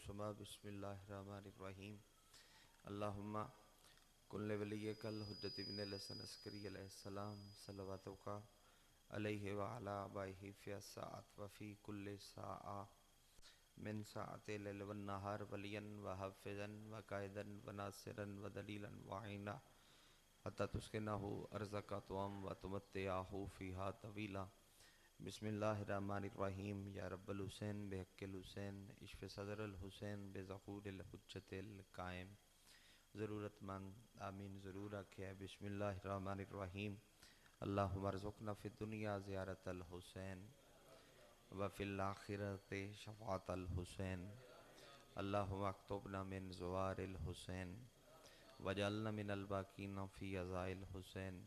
السما بسم اللہ الرحمن الرحیم اللہم کن لولیک الحجۃ ابن الحسن عسکری علیہ السلام صلواتک علیہ وعلی آبائہ فی الساعۃ وفی کل ساعہ من ساعۃ اللیل والنہار ولیا وحافظا وقائدا وناصرا ودلیلا وعینا حتی تسکنہ ارضک طوعا وتمتعہ فیہا طویلا بسم اللہ الرحمن الرحیم یا رب الحسین بحق الحسین اشف صدر الحسین بظہور الحجت القائم ضرورت مند آمین ضرور آکھے بسم اللہ الرحمن الرحیم اللہم ارزقنا فی الدنیا زیارت الحسین وفی الآخرت شفاعت الحسین اللہم اکتبنا من زوار الحسین وجعلنا من الباقین فی عزاء الحسین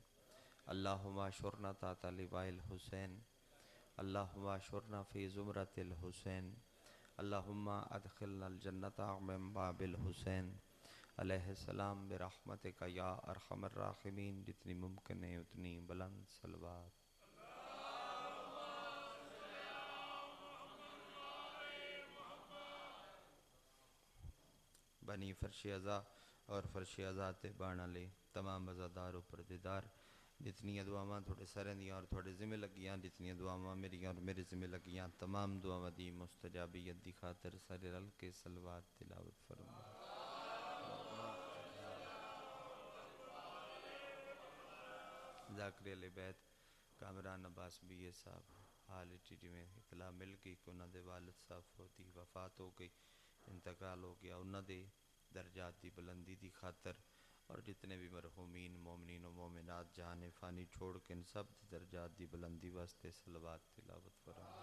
اللہم اشرنا تحت لواء الحسین اللہم اشرنا فی زمرۃ الحسین اللہم ادخلنا الجنۃ من باب الحسین علیہ السلام برحمتک یا ارحم الراحمین. جتنی ممکن ہے اتنی بلند صلوات. بنی فرش ازا اور فرش ازا تے بانا لے تمام ازادار و پردیدار جتنی دعاواں تھوڑے سریں دیاں اور تھوڑے ذمہ لگیاں جتنی دعاواں میری اور میرے ذمہ لگیاں تمام دعاواں دی مستجابیت دی خاطر سارے رل کے صلوات تلاوت فرما. ذاکر علی بیت کامران عباس بی اے صاحب حال ٹی میں اطلاع مل گئی کہ انہوں دے والد صاحب ہوتی وفات ہو گئی انتقال ہو گیا. انہوں دے درجات دی بلندی دی خاطر اور جتنے بھی مرحومین مومنین و مومنات جہان فانی چھوڑ کے ان سب درجات دی بلندی واسطے صلوات تلاوت فرما.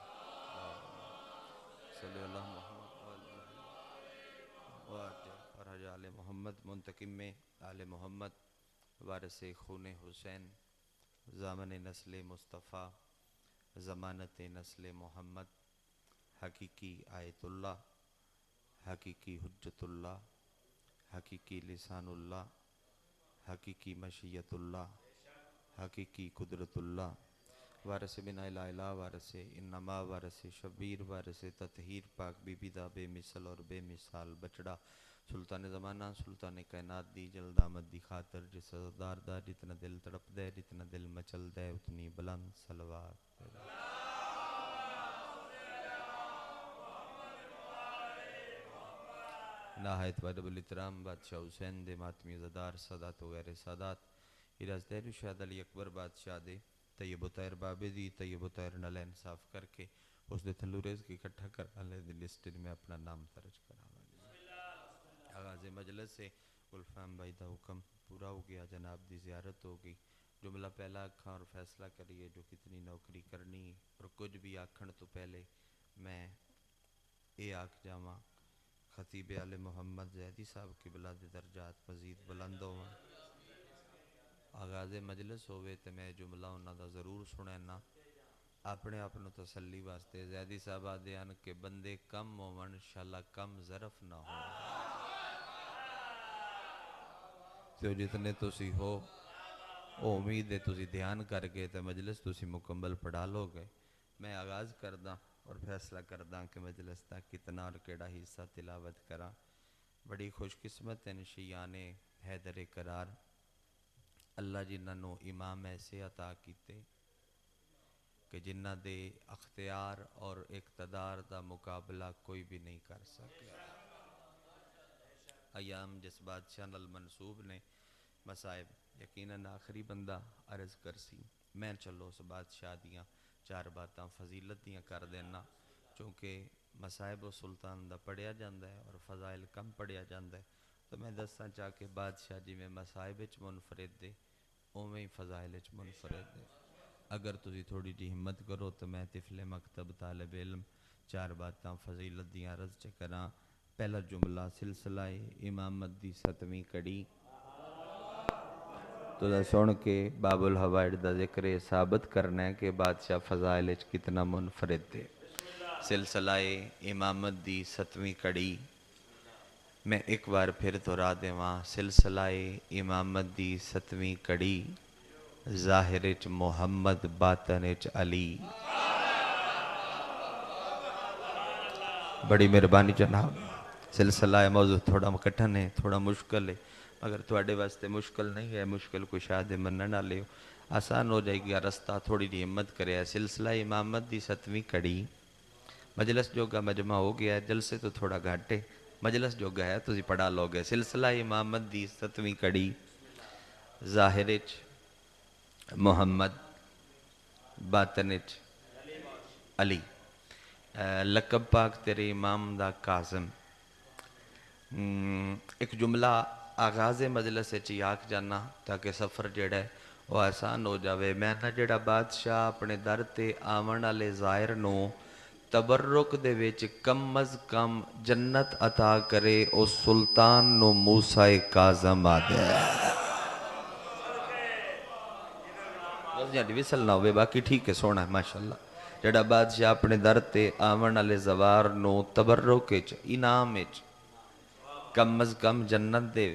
صلی اللہ محمد اور حج آل محمد منتقم میں آل محمد وارث خون حسین ضامن نسل مصطفیٰ ضمانت نسل محمد حقیقی آیت اللہ حقیقی حجت اللہ حقیقی لسان اللہ حقیقی مشیت اللہ حقیقی قدرت اللہ وارث بنا الہ الہ وارث انما وارث شبیر وارث تطہیر پاک بی بی دا بے مثل اور بے مثال بچڑا سلطان زمانہ سلطان کائنات دی جلد آمد دی خاطر جس عزدار دا جتنا دل تڑپ دے جتنا دل مچل دے اتنی بلند صلوات. نہایت وادب الاحترام بادشاہ حسین دے ماتمی عزدار سادات و غیر سادات ہراز دیر شہد علی اکبر بادشاہ دے طیب و طاہر بابے دی طیب و طاہر نلین صاف کر کے اس دے تھلو ریز کی کٹھا کر آلے دی لسٹر میں اپنا نام درج کرا. آغاز مجلس سے گلفام بھائی دا حکم پورا ہو گیا جناب دی زیارت ہو گئی. جملہ پہلا آکھاں اور فیصلہ کریے جو کتنی نوکری کرنی اور کچھ بھی آکھن تو پہلے میں اے آکھ جاواں خطیب آل محمد زیدی صاحب کی بلاد درجات مزید بلند ہوں. آغاز مجلس ہوئے تو میں جملہ انہوں دا ضرور سنینا اپنے اپنوں تسلی واسطے. زیدی صاحب آدھیان کہ بندے کم مومن شاءاللہ کم ظرف نہ ہوں تو جتنے تسی ہو او امید ہے تسی دھیان کر کے تو مجلس تسی مکمل پڑھا لو گے. میں آغاز کردہ اور فیصلہ کردہ کہ مجلس تا کتنا اور کیڑا حصہ تلاوت کرا. بڑی خوش قسمت ہیں شیعان حیدر قرار اللہ جنہاں نو امام ایسے عطا کیتے کہ جنہ دے اختیار اور اقتدار دا مقابلہ کوئی بھی نہیں کر سکیا. ایام جس بادشاہ نل منصوب نے مصائب یقیناً آخری بندہ عرض کرسی میں چلو اس بادشاہ دیاں چار باتاں فضیلت دیاں کر دینا چونکہ مصائب و سلطان دا پڑھیا جاندہ ہے اور فضائل کم پڑھیا جاندہ ہے تو میں دستا چاہ کے بادشاہ جی میں مصائب اچ منفرد دے اوہ ہی فضائل اچ منفرد دے. اگر تسی تھوڑی جی ہمت کرو تو میں طفل مکتب طالب علم چار باتاں فضیلت دیاں عرض چکراں. پہلا جملہ سلسلہ امامت دی 7ویں کڑی تو دا سن کے باب الحوائج دا ذکر ثابت کرنا ہے کہ بادشاہ فضائل اچ کتنا منفرد دے. سلسلہ امامت دی 7ویں کڑی میں ایک بار پھر دہرا دیواں سلسلہ امامت دی 7ویں کڑی ظاہر اچ محمد باطن اچ علی. بڑی مہربانی جناب سلسلہ ہے، موضوع تھوڑا کٹھن ہے، تھوڑا مشکل ہے، مگر تھوڑے واسطے مشکل نہیں ہے، مشکل کو شاید منن والے ہو، آسان ہو جائے گا رستہ، تھوڑی دی ہمت کرے۔ سلسلہ امامت دی 7ویں کڑی، مجلس جو کا مجمع ہو گیا ہے، جلسے تو تھوڑا گھاٹے، مجلس جو گیا ہے تو پڑھا لو گے۔ سلسلہ امامت دی 7ویں کڑی، ظاہرچ محمد، باطنچ علی، لقب پاک تیرے امام دا قاسم۔ ایک جملہ آغاز مجلس چی آکھ جانا تاکہ سفر جڑا ہے وہ آسان ہو جاوے۔ میں نہ جڑا بادشاہ اپنے در تے آون والے زائر نو تبرک دے وچ کم از کم جنت عطا کرے، او سلطان نو موسیٰ کاظم آدھے جی وصل نہ ہوئے، باقی ٹھیک ہے، سونا ہے ماشاءاللہ۔ جڑا بادشاہ اپنے در تے آون والے زوار نو تبرک وچ انعام وچ کم از کم جنت دے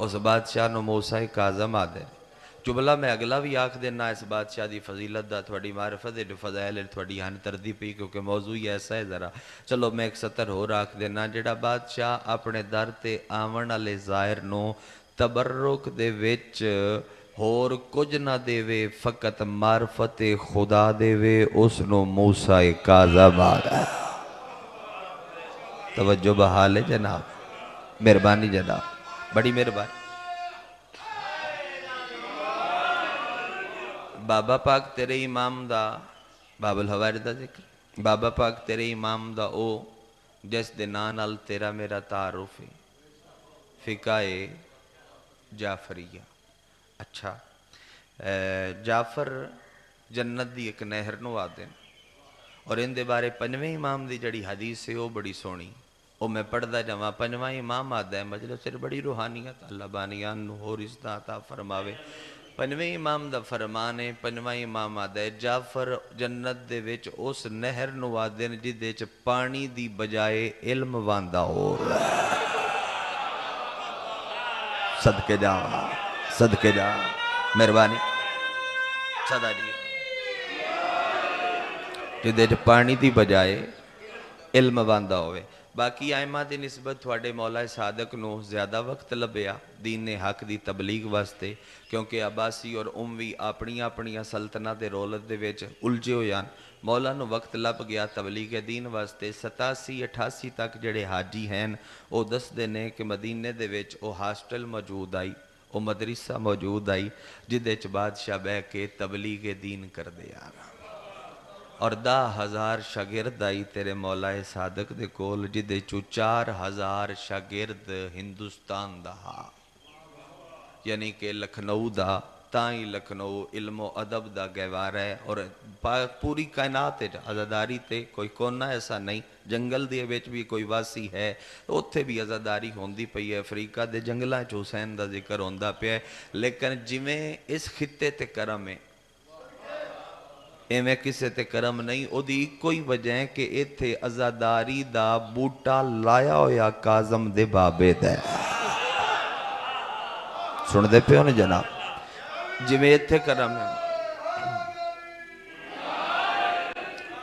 اس بادشاہ نو موسیٰ کاظم آدھے۔ جملہ میں اگلا بھی آکھ دینا اس بادشاہ دی فضیلت دا، تھوڑی معرفت دے فضائل تھوڑی ہن تردی پی، کیونکہ موضوع ہی ایسا ہے ذرا۔ چلو میں ایک سطر ہو آکھ دینا، جڑا بادشاہ اپنے در تے آون والے زائر نو تبرک دے وچ ہور کچھ نہ دے وے، فقط معرفت خدا دے وے، اس نو موسیٰ کاظم آدھے۔ توجہ بحال ہے جناب، مہربانی جناب، بڑی مہربانی۔ بابا پاک تیرے امام دا، باب الحوائر دا ذکر، بابا پاک تیرے امام دا او جس دے نال تیرا میرا تعارف ہے، فقہ جعفریہ۔ اچھا، جعفر جنت دی ایک نہر نو آدھیں، اور ان دے بارے 5ویں امام دی جڑی حدیث ہے وہ بڑی سونی، وہ میں پڑھ دا جمع 5واں امام آدھا ہے، مجلس سے بڑی روحانیت اللہ بانیان نو ہو رشتہ عطا فرماوے۔ 5ویں امام دا فرمان ہے، 5واں امام آدھا ہے، جعفر جنت دے وچ اس نہر نو آدھیں جدے چ پانی دی بجائے علم واندہ ہو۔ صدقے جا، صدقے جا، مہربانی صدا جی، جدے چ پانی دی بجائے علم واندہ ہوئے۔ باقی آئمہ دی نسبت تھوڑے مولا صادق نو زیادہ وقت لبیا دین حق دی تبلیغ واسطے، کیونکہ عباسی اور اموی اپنی سلطنت دے رولت دے ویچ الجھے ہویان، مولا نو وقت لب گیا تبلیغ دین واسطے۔ 87-88 تک جڑے حاجی ہیں او دس دینے کہ مدینے دے ویچ او ہاسٹل موجود آئی، او مدرسہ موجود آئی، جدے چ بادشاہ بے کے تبلیغ دین کر دیا، اور 10,000 شاگرد آئی تیرے مولا صادق دے کول، جدے چو 4,000 شاگرد ہندوستان دا ہا، یعنی کہ لکھنؤ دا، تائیں لکھنؤ علم و ادب دا گہوار ہے، اور پوری کائنات ہے عزاداری تے کوئی کونا ایسا نہیں، جنگل دے ویچ بھی کوئی واسی ہے، اتھے بھی عزاداری ہوندی پئی ہے، افریقہ دے جنگلہ چ حسین دا ذکر ہوندہ پیا ہے، لیکن جویں اس خطے تے کرم ہے، ایویں کسے تے کرم نہیں، او دی کوئی وجہ ہے کہ ایتھے عزاداری دا بوٹا لایا ہویا کاظم دے بابے دے، سن دے پہ ہونے جناب، جویں ایتھے کرم ہے،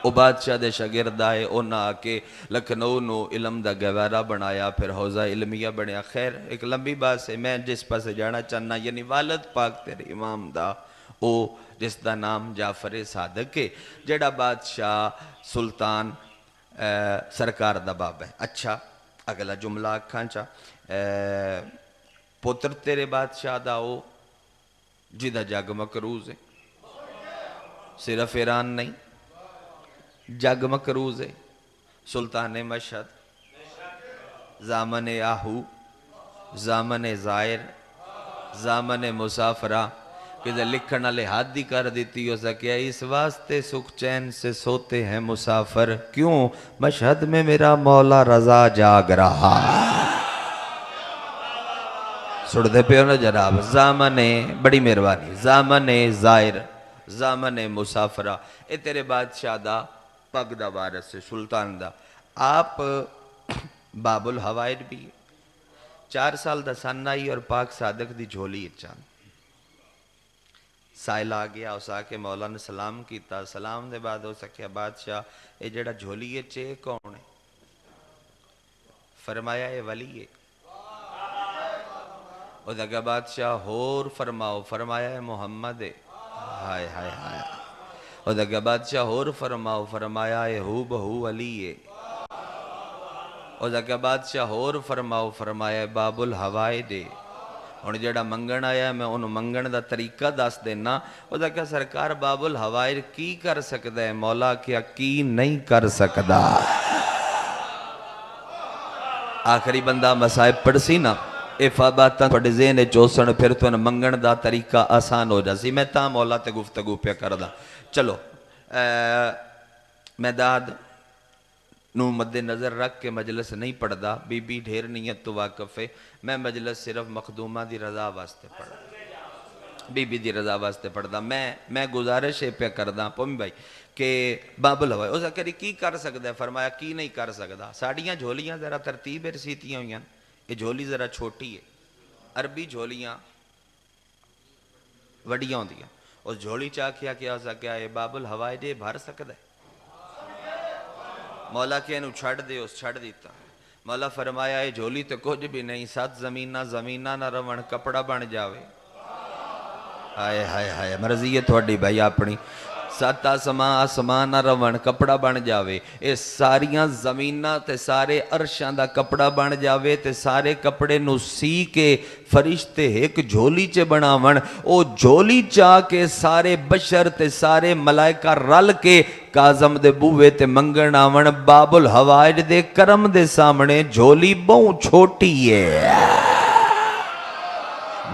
او بادشاہ دے شاگرد آئے، او نہ آکے لکھنؤ نو علم دا گہوارہ بنایا، پھر حوزہ علمیہ بنیا۔ خیر ایک لمبی بات سے میں جس پاسے جانا چاہنا، یعنی والد پاک تیرے امام دا، او جس دا نام جعفر صادق ہے، جڑا بادشاہ سلطان سرکار دا باب ہے۔ اچھا اگلا جملہ آکھاں چا، پتر تیرے بادشاہ دا او جدہ جگ مکروز ہے، صرف ایران نہیں، جگ مکروز ہے، سلطان مشہد، زامن آہو، زامن زائر، زامن مسافرہ، کہ لکھن علی حادی کر دیتی ہو سکیا، اس واسطے سکھ چین سے سوتے ہیں مسافر، کیوں مشہد میں میرا مولا رضا جاگ رہا، سڑھتے پہ ہونا جناب، زامن بڑی مہربانی، زامن زائر، زامن مسافرہ، اے تیرے بادشاہ دا پگ دا وارث سلطان دا۔ آپ باب الحوائر بھی 4 سال دا سن آئی اور پاک صادق دی جھولی اچھان، سائل آگیا اس آکے مولا نے سلام کیتا، سلام دے بعد ہو سکیا بادشاہ اے جڑا جھولی اچھے کون ہے؟ فرمایا اے ولی ہے. او دا بادشاہ ہور فرماؤ. فرمایا اے محمد ہے. ہائے ہائے ہائے. او دا بادشاہ ہور فرماؤ. فرمایا اے ہو بہو علی ہے. او دا بادشاہ ہور فرماؤ. فرمایا باب الہوائے دے. ہن جڑا منگن آیا میں انہوں منگن دا طریقہ دس دینا. او دا کہ سرکار باب الہوائے کی کر سکتا ہے؟ مولا کیا کی نہیں کر سکتا. آخری بندہ مسائب پڑھ سی نا باتاں تھوڑے ذہن چوسن پھر تو منگن دا طریقہ آسان ہو جاسی. میں تا مولا تے گفتگو پہ کردا. چلو میں داد نو مد نظر رکھ کے مجلس نہیں پڑھدا. بی بی ڈھیر نیت تو واقف ہے. میں مجلس صرف مخدومہ دی رضا واسطے پڑھدا. بی بی دی رضا واسطے پڑھدا. میں گزارش پہ کردا پومی بھائی کہ باب الہوائے او زکری کی کر سکتا ہے؟ فرمایا کی نہیں کر سکتا. ساڑیاں جھولیاں ذرا ترتیب رسیتیاں ہوئی ہیں. یہ جھولی ذرا چھوٹی ہے. عربی جھولیاں وڈیاں ہوں دیا. اس جھولی چاہ کیا سکیا ہے باب الہوائے دے بھر سکتا ہے. مولا کہ انہوں چھڑ دے. اس چھڑ دیتا. مولا فرمایا ہے جھولی تو کچھ بھی نہیں. 7 زمینہ نہ روان کپڑا بن جاوے. ہائے ہائے ہائے مرضی ہے تھوڑی بھائی اپنی. 7 آسمان نہ روان کپڑا بن جاوے. اے ساریاں زمینہ تے سارے عرشاں دا کپڑا بن جاوے تے سارے کپڑے نو سی کے فرشتے ایک جھولی چے بناون. او جھولی چاہ کے سارے بشر تے سارے ملائکہ رل کے کاظم دے بوے تے منگن آون. باب الہوائج دے کرم دے سامنے جھولی بہت چھوٹی ہے.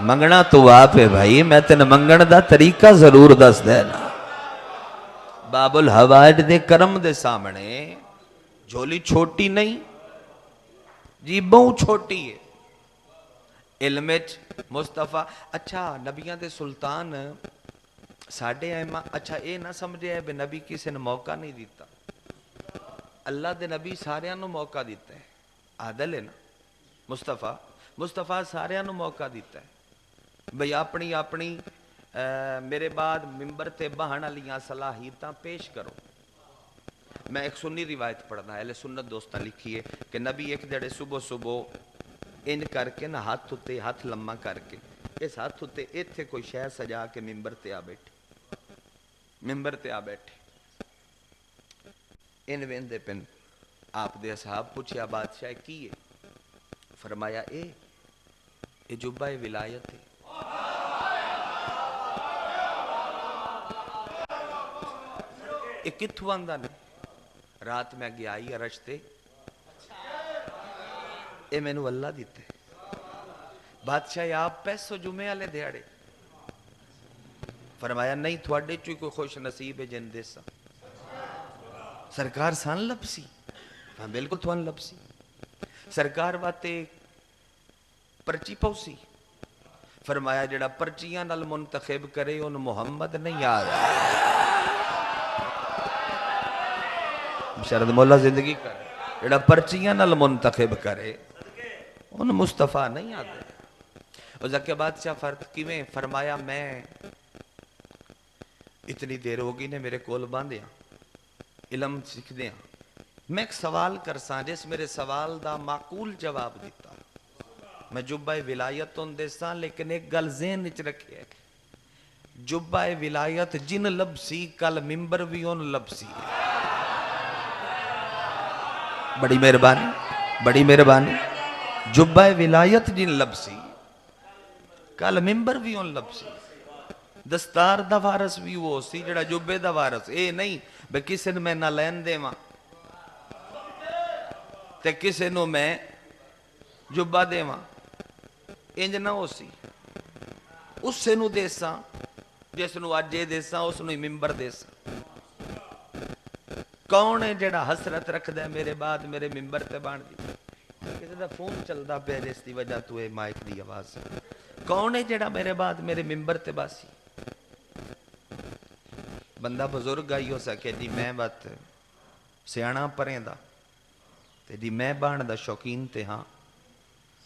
منگنا تو آپ ہے بھائی. میں تین منگن دا طریقہ ضرور دس دینا. باب الہوائج دے کرم دے سامنے جھولی چھوٹی نہیں جی بہت چھوٹی ہے. علمچ مصطفیٰ اچھا نبیاں دے سلطان ساڑھے ایمہ اچھا اے نہ سمجھے ہے بے نبی کسی نے موقع نہیں دیتا. اللہ دے نبی سارے انہوں موقع دیتا ہے. عادل ہے نا مصطفیٰ سارے انہوں موقع دیتا ہے. بھئی اپنی میرے بعد ممبر تے بہن علیاں صلاحیتاں پیش کرو. میں ایک سنی روایت پڑھنا ہے. اہل سنت دوستاں لکھی ہے کہ نبی ایک جڑے صبح ان کر کے نہ ہاتھ ہوتے ہاتھ لمحہ کر کے اس ہاتھ ہوتے ایتھے کوئی شے سجا کے ممبر تے آ بیٹھے. ان ویندے پن آپ دے اصحاب پوچھیا بادشاہ کی ہے؟ فرمایا اے جبہ ولایت ہے. اے کتھو آندہ نے؟ رات میں گیا آئی رشتے اے میں نو اللہ دیتے. بادشاہ آپ پیسو جمعے والے دیاڑے؟ فرمایا نہیں تھوڑے چوئی کوئی خوش نصیب ہے جن دیسا. سرکار سان لپسی؟ بالکل تھوان لپسی. سرکار باتے پرچی پوسی؟ فرمایا جڑا پرچیاں نال منتخب کرے ان محمد نہیں آیا. شرد مولا زندگی کرے جڑا پرچیاں نال منتخب کرے ان مصطفیٰ نہیں آتے. اور زکیہ بادشاہ فرد کیویں؟ فرمایا میں اتنی دیر ہوگی نے میرے کول باندھیا علم سکھ دیا. میں ایک سوال کرساں جس میرے سوال دا معقول جواب دیتا. میں جبہ ولایت ان دیساں لیکن ایک گل ذہن نچ رکھے ہے جبہ ولایت جن لبسی کل ممبر بھی ان لبسی. بڑی مہربانی. جبہ ولایت جن لبسی کل ممبر بھی ان لبسی. دستار دا وارث بھی وہ سی جڑا جبے دا وارث. اے نہیں بے کسے نو میں نہ لین دے ماں تے کسے نو میں جبہ دے ماں انج نہ ہو سی. اس سے نو دیساں جس نو آجے دیساں اس نو ممبر دیساں. کون ہے جڑا حسرت رکھ دے میرے بعد میرے ممبر تے بان دی؟ کسی دا فون چل دا پہ جس دی وجہ تو ہے مائک دی آواز. کون ہے جڑا میرے بعد میرے ممبر تے باسی؟ بندہ بزرگ آئی ہو سکے جی میں بات سیانا پریں دا تے جی میں بان دا شوقین تے ہاں.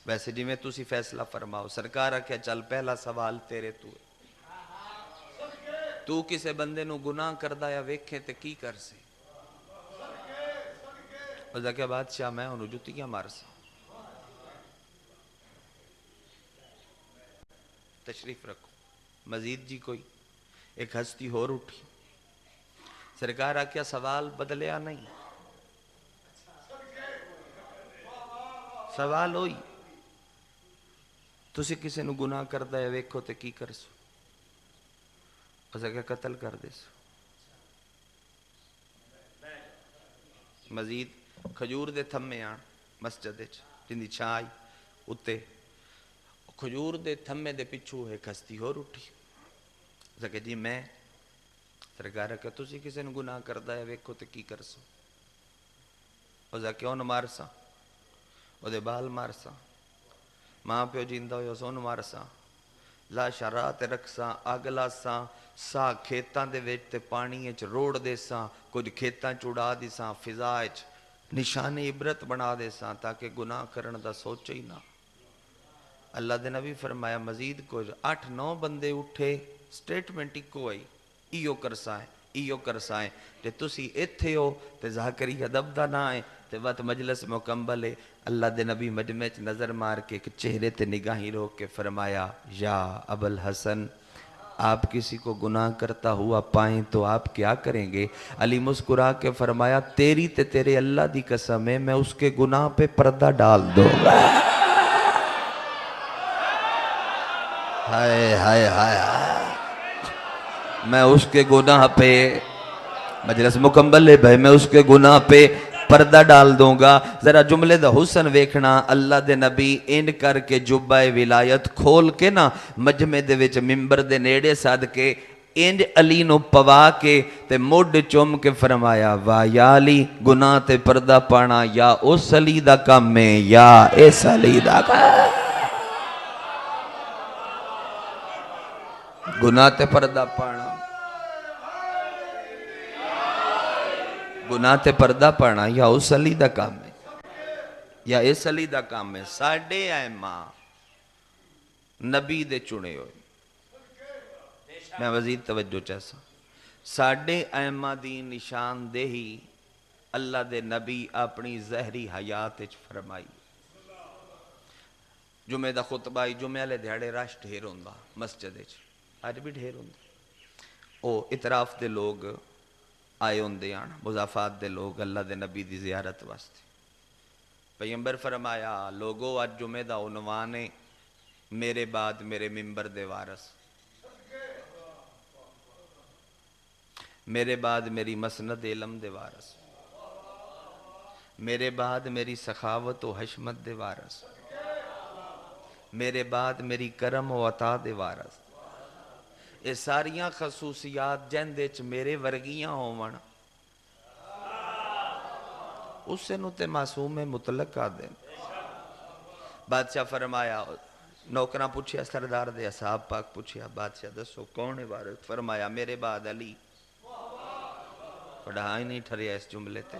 ویسے جی میں تُسی فیصلہ فرماؤ. سرکار کیا چل پہلا سوال تیرے تو ہے. تو کسے بندے نو گناہ کردہ یا ویکھیں تے کی کر سے؟ اور کیا بادشاہ میں انہوں جتیاں مار سا. تشریف رکھو. مزید جی کوئی ایک ہستی ہور اٹھی. سرکار آکیا سوال بدلیا نہیں, سوال ہوئی تسی کسی نو گناہ کردا ہے ویکھو تے کی کرسو. اسا کہ قتل کر دیسو. مزید کھجور دے تھمے آن مسجد جندی چھاں آئی اتے کھجور دے تھمے دے پچھو ایک ہستی ہور اٹھی. اسا کہ جی میں. سرکار کہ تسی کسی نو گناہ کردا ہے ویکھو تے کی کرسو. اسا کہ اون مارساں, او دے بال مارساں, ماں پیو جیندہ ہویا سون مارساں, لاشاں راہ تے رکھساں, اگ لاساں, سا کھیتاں دے وچ تے پانی وچ روڑ دیساں, کچھ کھیتاں چڑا دیساں, فضا وچ نشان عبرت بنا دیساں تاکہ گناہ کرن دا سوچے ہی نہ. اللہ دے نبی فرمایا مزید کچھ 8-9 بندے اٹھے, سٹیٹمنٹ ایکو آئی ایو کرساں ہے ایو کرساں ہے. تے تسی ایتھے ہو تے زاکری ادب دا نہ ہے تے وقت مجلس مکمل ہے. اللہ دے نبی مجمع چ نظر مار کے ایک چہرے تے نگاہیں روک کے فرمایا یا ابو الحسن آپ کسی کو گناہ کرتا ہوا پائیں تو آپ کیا کریں گے؟ علی مسکرا کے فرمایا تیری تے تیرے اللہ دی قسم ہے میں اس کے گناہ پہ پردہ ڈال دوں گا. ہائے ہائے ہائے میں اس کے گناہ پہ, مجلس مکمل ہے بھائی, میں اس کے گناہ پہ پردہ ڈال دوں گا. ذرا جملے دا حسن ویکھنا. اللہ دے نبی ان کر کے جبہ ولایت کھول کے نا مجمع دے وچ ممبر دے نیڑے ساد کے انج علی نو پوا کے تے موڈ چوم کے فرمایا واہ یا علی گناہ تے پردہ پانا یا اس علی دا کام میں یا اس علی دا کام. گناہ تے پردہ پانا, گناہ تے پردہ پانا یا اس علی دا کام ہے یا اس علی دا کام ہے. ساڑھے ائمہ نبی دے چنے ہوئے. میں مزید توجہ چاہسا. ساڑھے ائمہ دی نشان دہی اللہ دے نبی اپنی زہری حیات اچ فرمائی. جمعہ دا خطبہ جمعہ لے دیہڑے راش ڈھیر ہوندا مسجد اچ, آج بھی ڈھیر ہوندا. او اطراف دے لوگ آئے ہوندے آن, مضافات دے لوگ اللہ دے نبی دی زیارت واسطے. پیغمبر فرمایا لوگو آج جمعہ دا عنوان ہے میرے بعد میرے ممبر دے وارث, میرے بعد میری مسند علم دے وارث, میرے بعد میری سخاوت و حشمت دے وارث, میرے بعد میری کرم و عطا دے وارث. یہ ساریاں خصوصیات جندے چ میرے ورگیاں ہون اس سے نوتے معصوم مطلق آدھیں. بادشاہ فرمایا نوکرہ پوچھیا سردار دے اصحاب پاک پوچھیا بادشاہ دسو کون ہے وارث؟ فرمایا میرے بعد علی. پڑھا ہی نہیں ٹھریا اس جملے تے.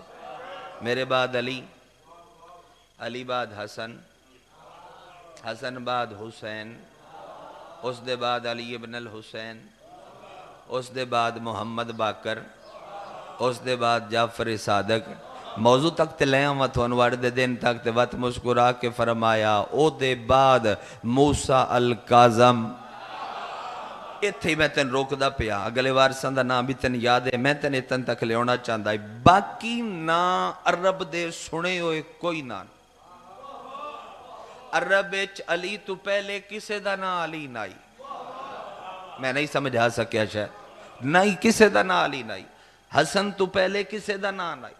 میرے بعد علی, علی بعد حسن, حسن بعد حسین, اس دے بعد علی ابن الحسین, اس دے بعد محمد باقر, اس دے بعد جعفر صادق. موضوع تک تے لے آواں تھون وڑ دے دن تک تے وقت مسکرا کے فرمایا او دے بعد موسیٰ الکاظم. اتھے میں تن روک دا پیا, اگلے وارثاں دا نام بھی تن یاد ہے, میں تن اتن تک لے ہونا چاہتا ہے. باقی نا عرب دے سنے ہوئے کوئی نا. عرب اچ علی تو پہلے کسے دا نا علی نائی. میں نہیں سمجھا سکیا شاید نہیں کسے دا نا علی نائی. حسن تو پہلے کسے دا نا نائی.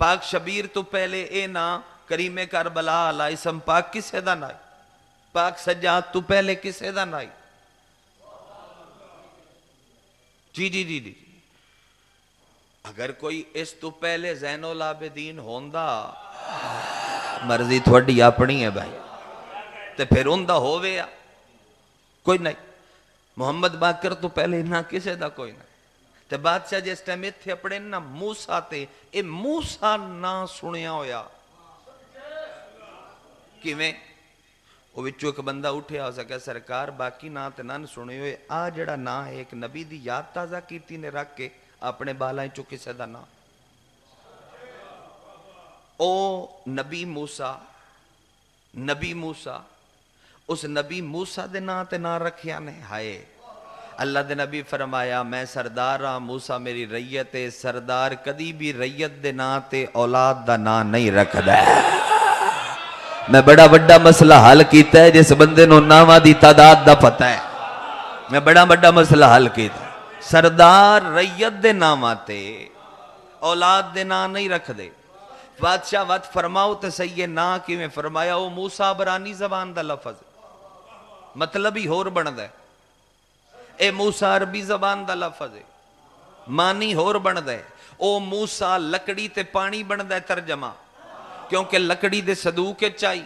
پاک شبیر تو پہلے اے نا کریم کربلا علیہ اسم پاک کسے دا نائی. پاک سجاد تو پہلے کسے دا نائی. جی جی جی جی اگر کوئی اس تو پہلے زین العابدین ہوندہ مرضی تھوڑی اپنی ہے بھائی تے پھر ہوندہ ہووے کوئی نہیں. محمد باقر تو پہلے نہ کسے دا کوئی نہیں. تے بادشاہ جس ٹائم اتھے اپنے نا موسیٰ تے اے موسیٰ نہ سنیا ہویا کیویں وہ بچوں ایک بندہ اٹھیا ہو سکا سرکار باقی نا تے نہ سنے ہوئے آ جڑا نا ایک نبی دی یاد تازہ کیتی نے رکھ کے اپنے بالائیں چکے سے دا نا او نبی موسیٰ اس نبی موسیٰ دے نا تے نا رکھیا نے ہائے اللہ دے نبی فرمایا میں سردار ہاں موسیٰ میری ریت ہے سردار کدی بھی ریت دے نا تے اولاد دا نا نہیں رکھ دے میں بڑا بڑا مسئلہ حل کیتا ہے جس بندے نو ناواں دی تعداد دا پتہ ہے میں بڑا بڑا مسئلہ حل کیتا ہے سردار ریت دے ناواں تے اولاد دے نا نہیں رکھ دے بادشاہ وقت فرماؤ تے صحیح نا کی میں فرمایا او موسیٰ عبرانی زبان دا لفظ مطلب ہی ہور بن دے اے موسیٰ عربی زبان دا لفظ ہے مانی ہور بن دے او موسیٰ لکڑی تے پانی بن دے ترجمہ کیونکہ لکڑی دے صدوق چائی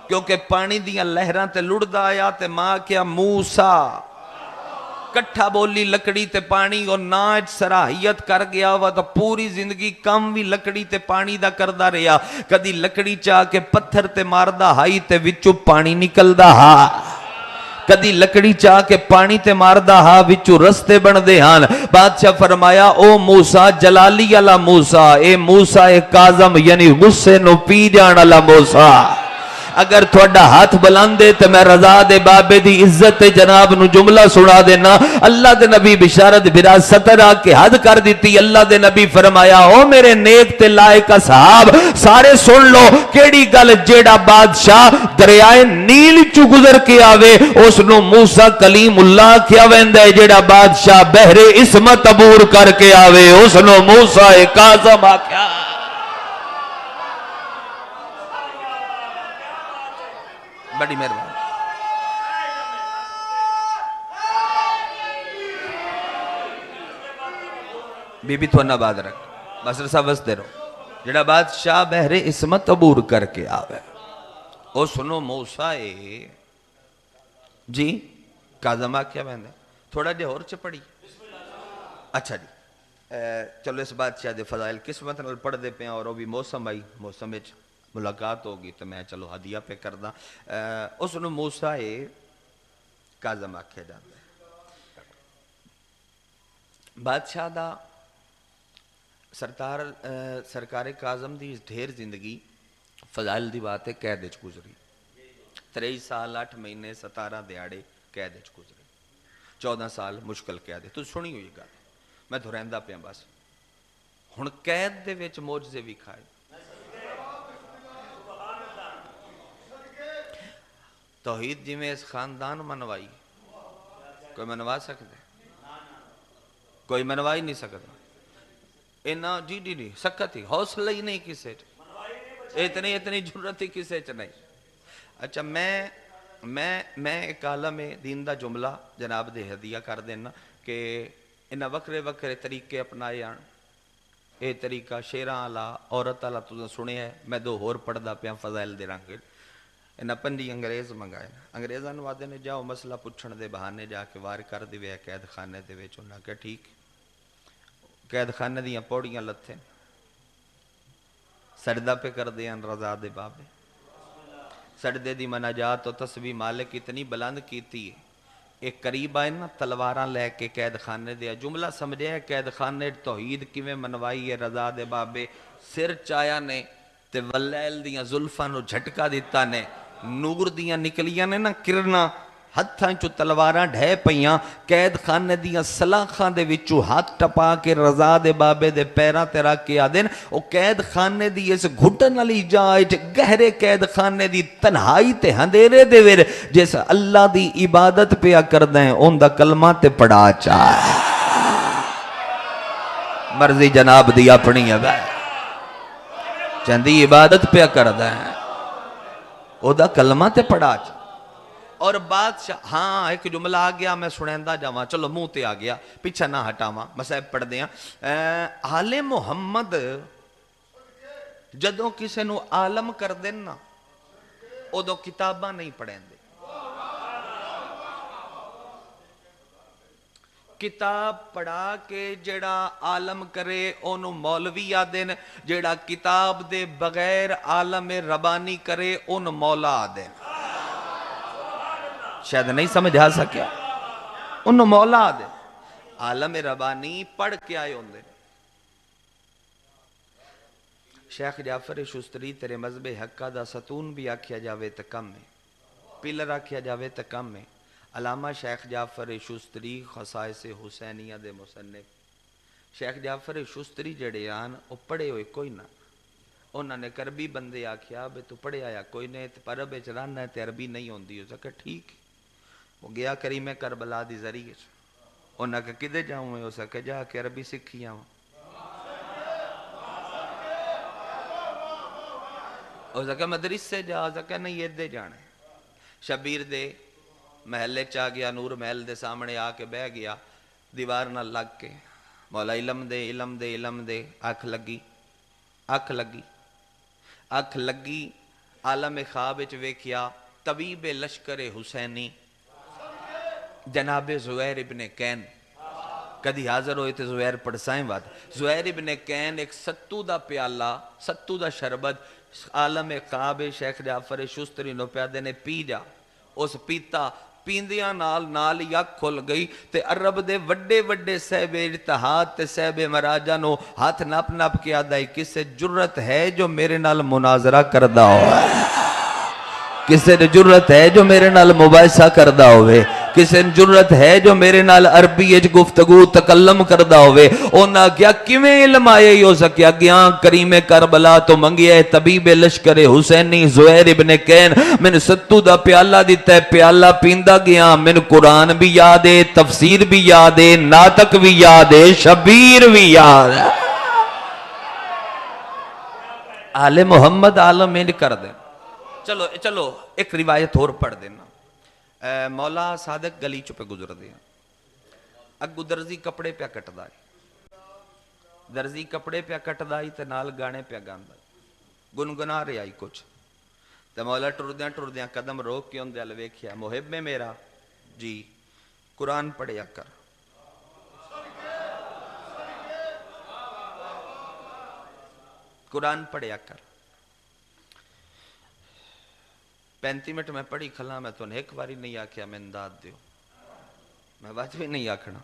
کیونکہ پانی دیاں لہراں تے لڑ دا آیا تے ماں کیا موسیٰ کٹھا بولی لکڑی تے پانی اور ناج سراحیت کر گیا ہوا تو پوری زندگی کم بھی لکڑی تے پانی دا کردہ رہا کدی لکڑی چاہ کے پتھر تے ماردہ ہائی تے وچو پانی نکل دا ہا کدی لکڑی چاہ کے پانی تے ماردہ ہا وچو رستے بن دے ہان بادشاہ فرمایا او موسیٰ جلالی علا موسیٰ اے موسیٰ کاظم یعنی غصے نو پی جان علا موسیٰ اگر تھوڑا ہاتھ بلاندے تو میں رضا دے بابے دی عزت جناب نو جملہ سنا دینا اللہ دے نبی بشارت برا سترہ کے حد کر دیتی اللہ دے نبی فرمایا او میرے نیک تے لائق صحاب سارے سن لو کیڑی گل جیڑا بادشاہ دریائے نیل چو گزر کے آوے اس نو موسیٰ کلیم اللہ کیا ویندے جیڑا بادشاہ بحر عصمت عبور کر کے آوے اس نو موسیٰ کاظم آکھیا بڑی مہربانی بی بی تو نہ بات رکھ بس رسا بس دے رہو جڑا بادشاہ بحر عصمت عبور کر کے آوے او سنو موسیٰ جی کاظم کیا بہن تھوڑا جے اور چپڑی اچھا جی چلو اس بادشاہ دے فضائل قسمت نال پڑھ دے پہ اور وہ بھی موسم آئی موسم وچ ملاقات ہوگی تو میں چلو ہدیہ پہ کردہ اس نے موسیٰ کاظم آکھے جاندے بادشاہ دا سرکار کاظم دی ڈھیر زندگی فضائل دی بات ہے قید وچ گزری 23 سال 8 مہینے 17 دیہاڑے قید وچ گزری 14 سال مشکل قید تو سنی ہوئی گل میں دھریندا پیا بس ہن قید دے وچ معجزے بھی کھائے توحید جی میں اس خاندان منوائی کوئی منوا سکتے کوئی منوائی نہیں سکتا اینا جی سکت ہی حوصلہ ہی نہیں کسے اتنی جرت ہی کسے نہیں اچھا میں ایک عالم دین دا جملہ جناب دے ہدیہ کر دینا کہ انہا وکرے طریقے اپنائے آن اے طریقہ شیران اللہ عورت اللہ تو سنے ہے میں دو ہور پڑھدا پیا فضائل دے رنگ انہا پنڈی انگریز منگائے انگریزان وعدے نے جاؤ مسئلہ پچھن دے بہانے جا کے وار کر دے وے قید خانے دے وے چننا کہ ٹھیک قید خانے دیاں پوڑیاں لتھے سردہ پہ کر دے ان رضا دے بابے سردے دی مناجات و تسبیح مالک اتنی بلند کیتی ہے ایک قریب آئے نا تلواراں لے کے قید خانے دیا جملہ سمجھے ہے قید خانے توحید کیویں منوائی ہے رضا دے بابے سر چایا نے تے ولیل دیاں زلفاں نو جھٹکا دیتا نے نور دیاں نکلیاں نے نا کرنا ہتھاں چو تلواراں ڈھے پئیاں قید خانے دیاں سلاخاں دے وچو ہاتھ ٹپا کے رضا دے بابے دے پیراں تے رکھ کے آدن او قید خانے دی اس گھٹن علی جائے گہرے قید خانے دی تنہائی تے ہندیرے دے ویر جیسا اللہ دی عبادت پہ کر دیں ان دا کلمہ تے پڑھا چاہے مرضی جناب دی اپنی ہے چندی عبادت پہ کر دیں او دا کلمہ تے پڑھا چاہے اور بادشاہ ہاں ایک جملہ آ گیا میں سنیندہ جاواں چلو منہ تے آ گیا پیچھا نہ ہٹاواں مسائب پڑھ دیاں آل محمد جدوں کسے نو عالم کر دینا او دو کتاباں نہیں پڑھیں دے کتاب پڑھا کے جڑا عالم کرے اونو مولوی آدین جڑا کتاب دے بغیر عالم ربانی کرے اون مولا آدین شاید نہیں سمجھا سکیا انہوں مولا دے عالم ربانی پڑھ کے آئے ہوندے شیخ جعفر شستری تیرے مذہب حقہ دا ستون بھی آکھیا جاوے تا کم ہے پلر آکھیا جاوے تو کم ہے. علامہ شیخ جعفر شستری خصائص حسینیہ دے مصنف. شیخ جعفر شستری جڑے آن وہ پڑھے ہوئے کوئی نہ. انہوں نے عربی بندے آکھیا بے تو پڑھے آیا کوئی نہیں پر عرب چرانا ہے تے عربی نہیں ہوندی. ہو سکے ٹھیک. وہ گیا کریم کربلا دی ذریعے. انہوں نے کدے جاؤں میں ہو سکے جا کے عربی سکھی آؤں. ہو سکے مدرس سے جا سکے نہیں یہ دے جانے. شبیر دے محلے چاہ گیا نور محل دے سامنے آ کے بہ گیا دیوار نہ لگ کے مولا علم دے علم دے علم دے. اکھ لگی اکھ لگی اکھ لگی عالم خواب وچ ویکھیا طبیب لشکر حسینی جناب زہیر ابن کین. کدی حاضر ہوئے تھے زہیر پڑھسائیں بات. زہیر ابن کین ایک ستو دا پیالہ ستو دا شربت عالم خواب شیخ جعفر شستری نو پیادے نے پی جا. اس پیتا پیندیاں نال ہی اکھ کھل گئی تے عرب دے وڈے وڈے صحب اجتہاد تے صحب مراجہ نو ہاتھ نپ نپ کے آدھائی کسے جرت ہے جو میرے نال مناظرہ کردہ ہوئے. کسے جرت ہے جو میرے نال مباحثہ کردہ ہوئے. کسے جرت ہے جو میرے نال عربی اچ گفتگو تکلم کردہ ہوئے. اونا کیا کیویں علم آئے ہی ہو سکیا گیاں کریم کربلا تو منگیا ہے طبیب لشکر حسینی زہیر ابن کین. میں نے ستو دا پیالہ دیتا ہے پیالہ پیندہ گیا. میں نے قرآن بھی یاد ہے تفسیر بھی یاد ہے ناطق بھی یاد ہے شبیر بھی یاد ہے. آل محمد عالم میں نے کر دیں. چلو ایک روایت اور پڑھ دینا. مولا صادق گلی چپے گزر دیا. اگو درزی کپڑے پیا کٹ دائی. درزی کپڑے پیا کٹ دائی تے نال گانے پیا گاندائی. گنگنا رہے آئی کچھ. تے مولا ٹردیاں قدم روک کے ان دے الوے کیا محب میں میرا جی قرآن پڑھیا کر. قرآن پڑھیا کر. 35 منٹ میں پڑھی کھلا میں تو ایک باری نہیں آکھیا میں انداد دیو. میں بات بھی نہیں آکھنا.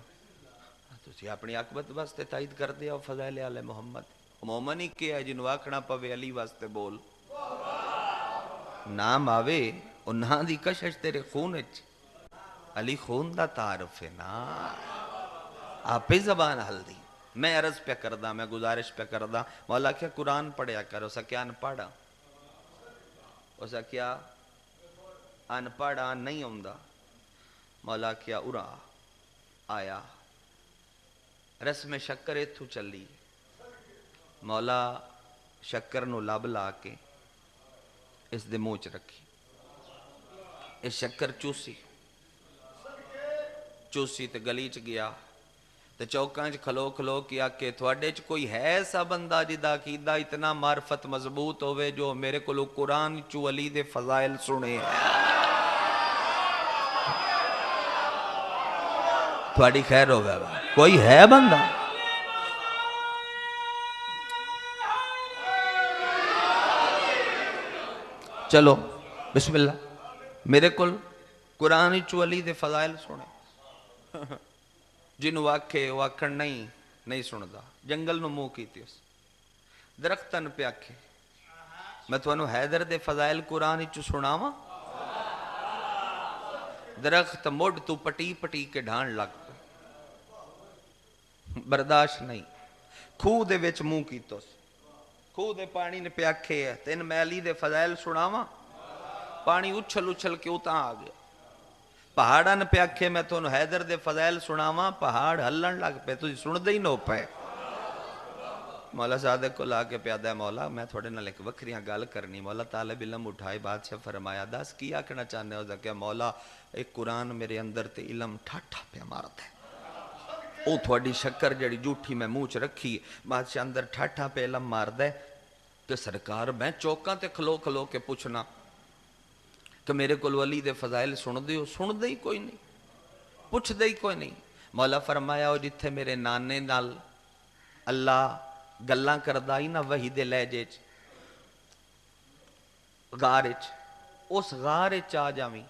تسی اپنی عاقبت واسطے تائید کر دیا فضائل آل محمد. مومن ہی کیا ہے جنہوں آکھنا پوے علی واسطے بول. نام آوے انہاں دی کشش تیرے خون اچ. علی خون دا تعارف ہے نا. آپ ہی زبان حل دی. میں عرض پہ کردہ میں گزارش پہ کردہ مولا کیا قرآن پڑھیا کر. اسا کیا ان پڑھا اسا کیا ان پڑھا نہیں ہوندہ. مولا کیا ارا آیا رسم شکر اتھو چلی. مولا شکر نو لب لا کے اس دے موچ رکھی. اس شکر چوسی تے گلی چ گیا تے چوکاں چ کھلو کھلو کیا کہ تھوڑے چ کوئی ہے ایسا بندہ جدا عقیدہ اتنا معرفت مضبوط ہوئے جو میرے کو قرآن چو علی دے فضائل سنے. تھوڑی خیر ہو گیا کوئی ہے بندہ. چلو بسم اللہ میرے کل قرآن چو علی دے فضائل سنے. جنہوں آکھے وہ آکھن نہیں سندا. جنگل نو منہ کیتی اس درختن پہ آکھے میں تو انہوں حیدر دے فضائل قرآن چو سناواں. درخت مڈ تو پٹی پٹی کے ڈھان لگ پہ برداشت نہیں. خوہ دے وچ منہ کیتو خوہ دے پانی نے پہ آکھے ہے تین میں علی دے فضائل سناواں. پانی اچھل کے اتاں آ گیا. پہاڑاں پہ آکھے میں تو حیدر دے فضائل سناواں. پہاڑ ہلن لگ پہ تو سن دے ہی نو پہ. مولا صادق کو لا کے پیادہ ہے مولا میں تھوڑے نہ لکھ وکریاں گال کرنی. مولا طالب علم اٹھائے بادشاہ فرمایا دس کی آکھنا چاہنے ہو کہ مولا ایک قرآن میرے اندر تے علم ٹھاٹھا پہ مارتا ہے. او تھوڑی شکر جڑی جھوٹھی میں منہ چ رکھی بادشاہ اندر ٹھاٹھا پہ علم ماردا ہے. کہ سرکار میں چوکاں تے کھلو کے پوچھنا کہ میرے کو ولی دے فضائل سن دے ہی کوئی نہیں پوچھ دے ہی کوئی نہیں. مولا فرمایا او جتھے میرے نانے نال اللہ گلاں کردا ہی نہ وحی دے لہجے چ غار چ اس غار چ آ جاویں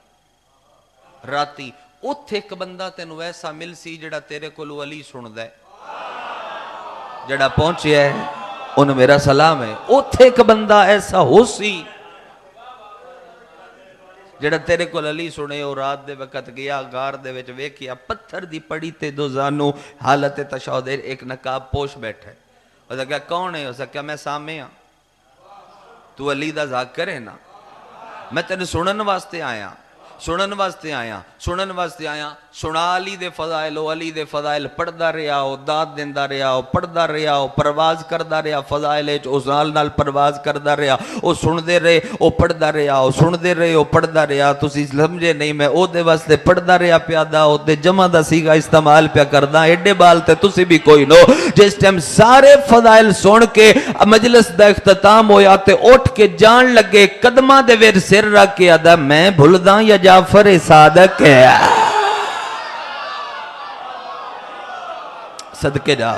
راتی اتھے ایک بندہ تینوں ایسا مل سی جڑا تیرے کو علی سندا ہے. جڑا پہنچیا ہے انہوں میرا سلام ہے. اتھے ایک بندہ ایسا ہو سی جڑا تیرے کو علی سنے او رات دے وقت گیا غار دے وچ ویکھیا پتھر دی پڑی تے دو زانو حالت تشہد ایک نقاب پوش بیٹھا ہے. اس نے کہا کون ہے؟ اس نے کہا میں سامع ہاں. تو علی دا ذاکر ہے نا؟ میں تینے سنن واسطے آیا سنا علی دے فضائل او علی دے فضائل پڑھدا رہیا او داد دیندا رہیا او پڑھدا رہیا او پرواز کردا رہیا فضائل وچ او نال پرواز کردا رہیا او سندے رہے او پڑھدا رہیا او سندے رہے او پڑھدا رہیا. تسی سمجھے نہیں میں او دے واسطے پڑھدا رہیا پیادا او تے جمع دا سیگا استعمال پیا کردا. ایڈے بال تے تسی بھی کوئی نو. جس ٹائم سارے فضائل سن کے مجلس دا اختتام ہویا تے اٹھ کے جان لگے قدماں دے وچ سر رکھ کے آدا میں بھلداں یا جعفر صادق ہے صدقے جا.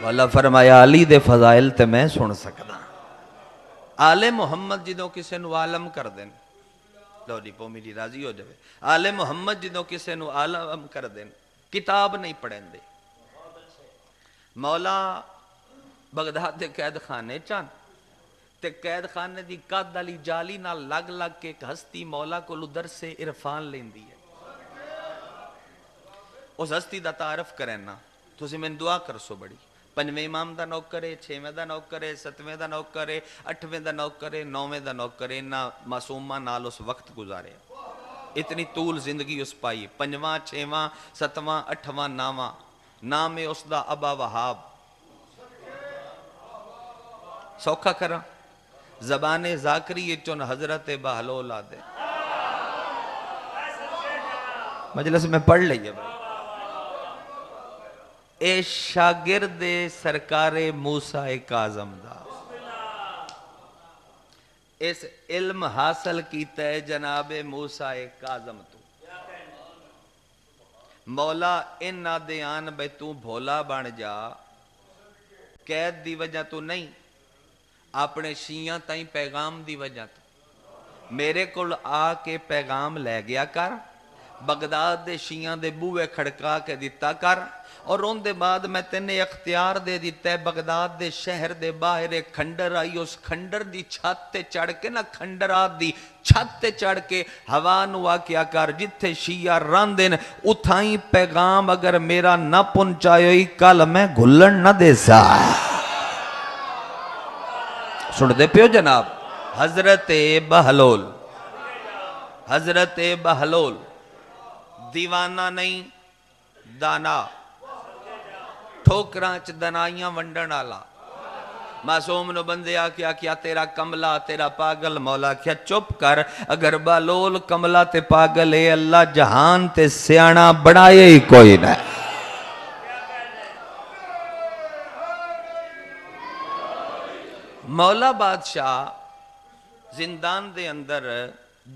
والا فرمایا علی دے فضائل تے میں سن سکدا. آل محمد جدوں کسے نو عالم کر دین لو جی پومی جی راضی ہو جائے. آل محمد جدوں کسے نو عالم کر دین کتاب نہیں پڑھیں دے. مولا بغداد دے قید خانے چان تے قید خانے دی قد علی جالی نال لگ لگ کے ایک ہستی مولا کو درس عرفان لیندی ہے. اس ہستی دا تعارف کرنا تسی میں دعا کر سو بڑی. پنجویں امام دا نوکر ہے، چھویں دا نوکر ہے، ستویں دا نوکر ہے، اٹھویں دا نوکر ہے، نویں دا نوکر ہے. انہاں معصوماں نال اس وقت گزارے اتنی طول زندگی اس پائی. پنجواں چھواں ستواں اٹھواں نواں نام ہے اس دا ابا وہاب. سوکھا کرا زبان ذاکری چون حضرت بہلول آدھے. مجلس میں پڑھ لئیے بھائی. اے شاگرد سرکار موسیٰ کاظم دا اس علم حاصل کیتا ہے جناب موسیٰ کاظم تو. مولا ان نہ دیان بے تو بھولا بن جا قید دی وجہ تو نہیں اپنے شیعہ تائیں پیغام دی وجہ تو. میرے کل آ کے پیغام لے گیا کر بغداد دے شیعہ دے بوئے کھڑکا کے دیتا کر اور ان دے بعد میں تینے اختیار دے دیتا ہے بغداد دے شہر دے باہر ایک کھنڈر آئی. اس کھنڈر دی چھت تے چڑھ کے نا کھنڈرات دی چھت تے چڑھ کے ہوا نوا کیا کر جتھے شیعہ راندن اتھائیں پیغام اگر میرا نہ پہنچائے کل میں گھلن نہ دے سا. سن دے پیو جناب. حضرت بہلول دیوانہ نہیں دانا ٹھوکرانچ دنائیاں ونڈن آلا. معصوم نو بندے آکیا کیا تیرا کملا تیرا پاگل. مولا کیا چپ کر اگر بہلول کملا تے پاگل ہے اللہ جہان تے سیانا بڑھائے ہی کوئی نہ. مولا بادشاہ زندان دے اندر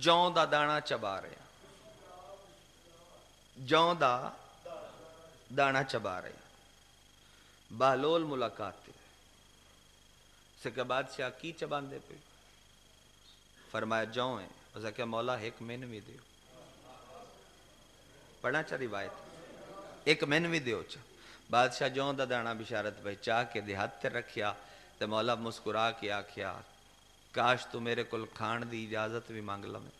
جون دا دانا چبا رہے جون دا دانا چبا رہے. بہلول ملاقات تھی سکہ بادشاہ کی چبان دے پہ فرمایا جون ہے. اس نے کہا مولا ایک مینوی دیو پڑھنا چاہ روایت ایک مینوی دیو چاہ. بادشاہ جون دا دانا بشارت بھائی چاہ کے دیہات تے رکھیا تے مولا مسکرا کے آکھیا کاش تو میرے کل کھان دی اجازت بھی مانگ لمیں.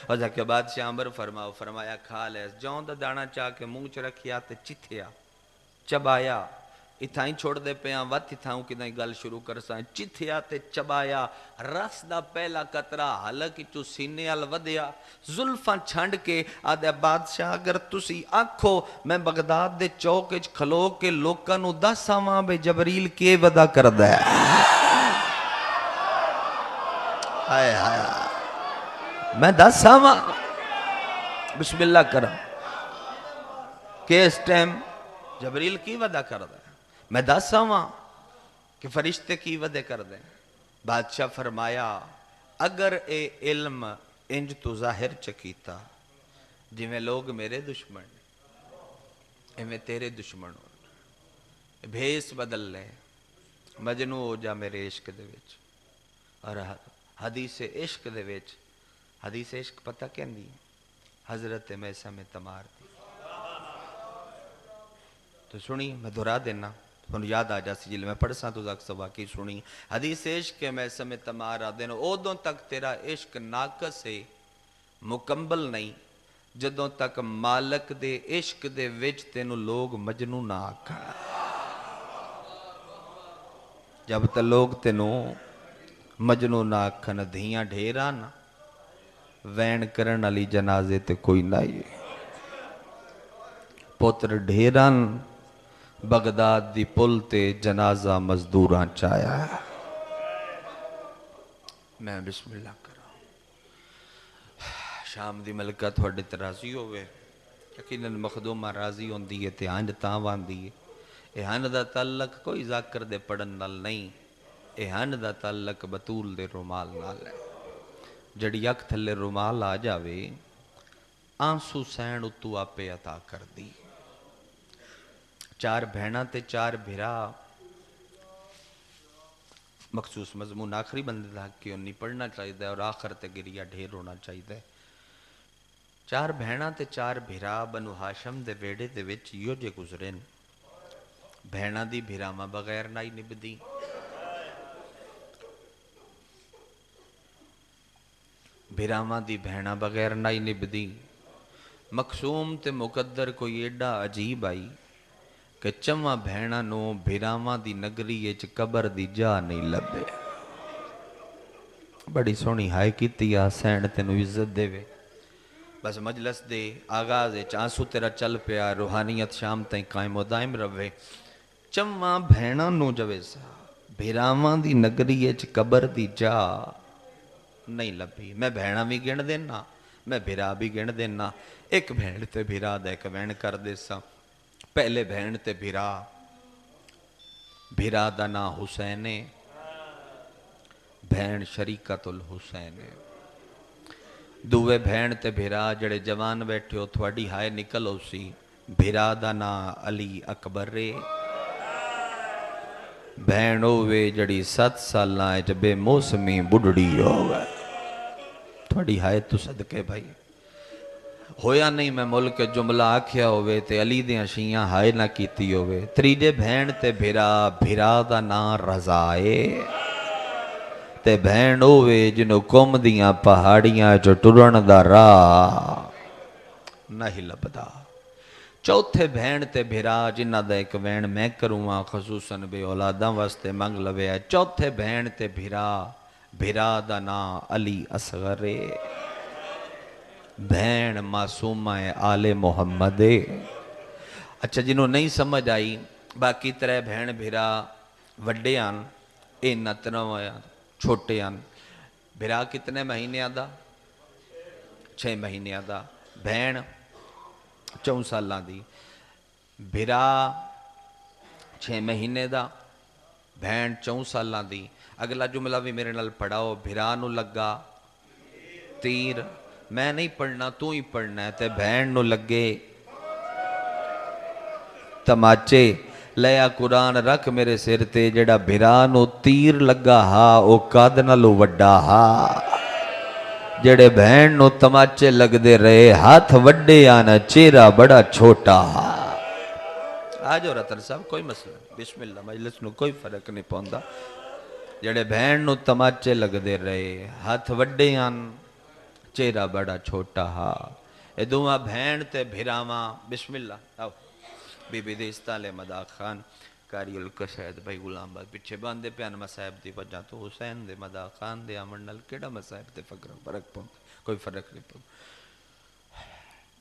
اور جا کے بادشاہ عمر فرمایا کھا لے. جون دا دانا چاہ کے مونچ رکھیا تے چتھیا چبایا اتھائیں چھوڑ دے پیاں وات اتھاؤں کی دائیں گل شروع کر سائیں. چتھیا تے چبایا رس دا پہلا قطرہ حلق چو سینے ال ودیا زلفاں چھنڈ کے آدھے بادشاہ اگر تسی آنکھو میں بغداد دے چوکچ کھلو کے لوکاں نو 10 ساواں بے جبریل کے ودا کر دے. آئے آئے میں 10 ساواں بسم اللہ کرم کہ اس ٹائم جبریل کی ودا کر دے. میں 10 ساواں کہ فرشتے کی ودے کر دیں. بادشاہ فرمایا اگر اے علم انج تو ظاہر چکیتا جی میں لوگ میرے دشمن میں تیرے دشمن ہو بھیس بدل لے مجنو ہو جا میرے عشق دے وچ. اور حدیث عشق دے وچ حدیث عشق پتہ کہن دی حضرت میسا میں تمار دی تو سنی میں دہرا دینا ہن یاد آ جاسی جلے میں پڑھساں تو اکثر واقعی سنی حدیث عشق کے میں سمے تمہارا دن ادوں تک تیرا عشق ناقص ہے مکمل نہیں جدوں تک مالک دے عشق دے وچ تینوں لوگ مجنوں نہ آکھن جب تک لوگ تینوں مجنوں نہ آکھن دھیاں ڈھیران وین کرن علی جنازے تے کوئی نہ پتر ڈھیران بغداد دی پل تے جنازہ مزدوراں چایا ہے میں بسم اللہ کرا شام دی ملکہ تھوڑے ترازی ہوئے یقیناً مخدومہ راضی ہوندی ہے تے ہنڈ تاں واندی ہے اے ہنڈ دا تعلق کوئی ذاکر دے پڑھن نال نہیں اے ہنڈ دا تعلق بطول دے رومال نال ہے جڑی اک تھلے رومال آ جاوے آنسو سین اتو آپے عطا کر دی چار بہناں تے چار بھرا مخصوص مضمون آخری بندے دا کہ انہی پڑھنا چاہیے اور آخر تے گریا ڈھیر ہونا چاہیے چار بہناں تے چار بھرا بنو ہاشم دے ویڑے دے وچ یو جے گزرین بہناں دی بھراواں بغیر نائی نبدی بھراواں دی بہناں بغیر نائی نبدی مقصوم تے مقدر کوئی ایڈا عجیب آئی کہ چواں بہناں نو بھراواں دی نگری اچ قبر دی جا نہیں لبے بڑی سونی ہائے کیتی آ سین تینو عزت دے وے بس مجلس دے آغاز آنسو تیرا چل پیا روحانیت شام تائیں قائم و دائم روے چواں بہناں نو جوے سا بھراواں دی نگری اچ قبر دی جا نہیں لبھی میں بہناں بھی گن دینا میں بھرا بھی گن دینا ایک بہن تے بھرا دا ایک بہن کر دے سا پہلے بہن تے بھرا دا نا حسین بہن شریکت الحسین دوے بہن تے بھرا جڑے جوان بیٹھے ہو تھوڑی ہائے نکل ہو سی بھرا دا نا علی اکبر رے بہن ہوئے جڑی 7 سالہ جبے موسمی بڑھڑی ہوگا تھوڑی ہائے تو صدقے بھائی ہویا نہیں میں ملک جملہ آکھیا ہوئے تے علی دیاں شیعہ ہائے نہ کیتی ہوئے تریجے بہن تے بھرا دا نا رضائے تے بہن ہوئے جنہوں کم دیاں پہاڑیاں جو ٹرن دا راہ نہیں لبدا چوتھے بہن تے بھرا جنہ دا ایک وین میں کروں خصوصاً بے اولاداں واسطے منگ لوے ہے چوتھے بہن تے بھرا دا نا علی اصغر بہن معصومہ آل محمد اچھا جنہوں نہیں سمجھ آئی باقی ترے بہن بھرا وڈے آن اے نتنو آن چھوٹے آن بھرا کتنے مہینے آدھا 6 مہینے آدھا بہن 4 سالہ دی بھرا 6 مہینے دا بہن 4 سالہ دی اگلا جملہ بھی میرے نال پڑھاؤ بھرا نو لگا تیر میں نہیں پڑھنا تو ہی پڑھنا ہے تے بہن نو لگے تماچے لیا قرآن رکھ میرے سر تے جڑا بھرا نو تیر لگا ہا او قاد نالو وڈا ہا جڑے بہن نو تماچے لگ دے رہے ہاتھ وڈے آنا چہرہ بڑا چھوٹا ہا آج اور رتن صاحب کوئی مسئلہ بسم اللہ مجلس نو کوئی فرق نہیں پوندا جڑے بہن نو تماچے لگ دے رہے ہاتھ وڈے آن چہرہ بڑا چھوٹا ہا اے دوہاں بہن تے بھراواں بسم اللہ آؤ بی بی دستال مدا خان کاری القصید بھائی غلام بات پیچھے باندے پیان مسائب دی وجہ تو حسین دے مدا خان دے آمنڈل کیڑا مسائب دے فرق پہنچ کوئی فرق نہیں پہنچ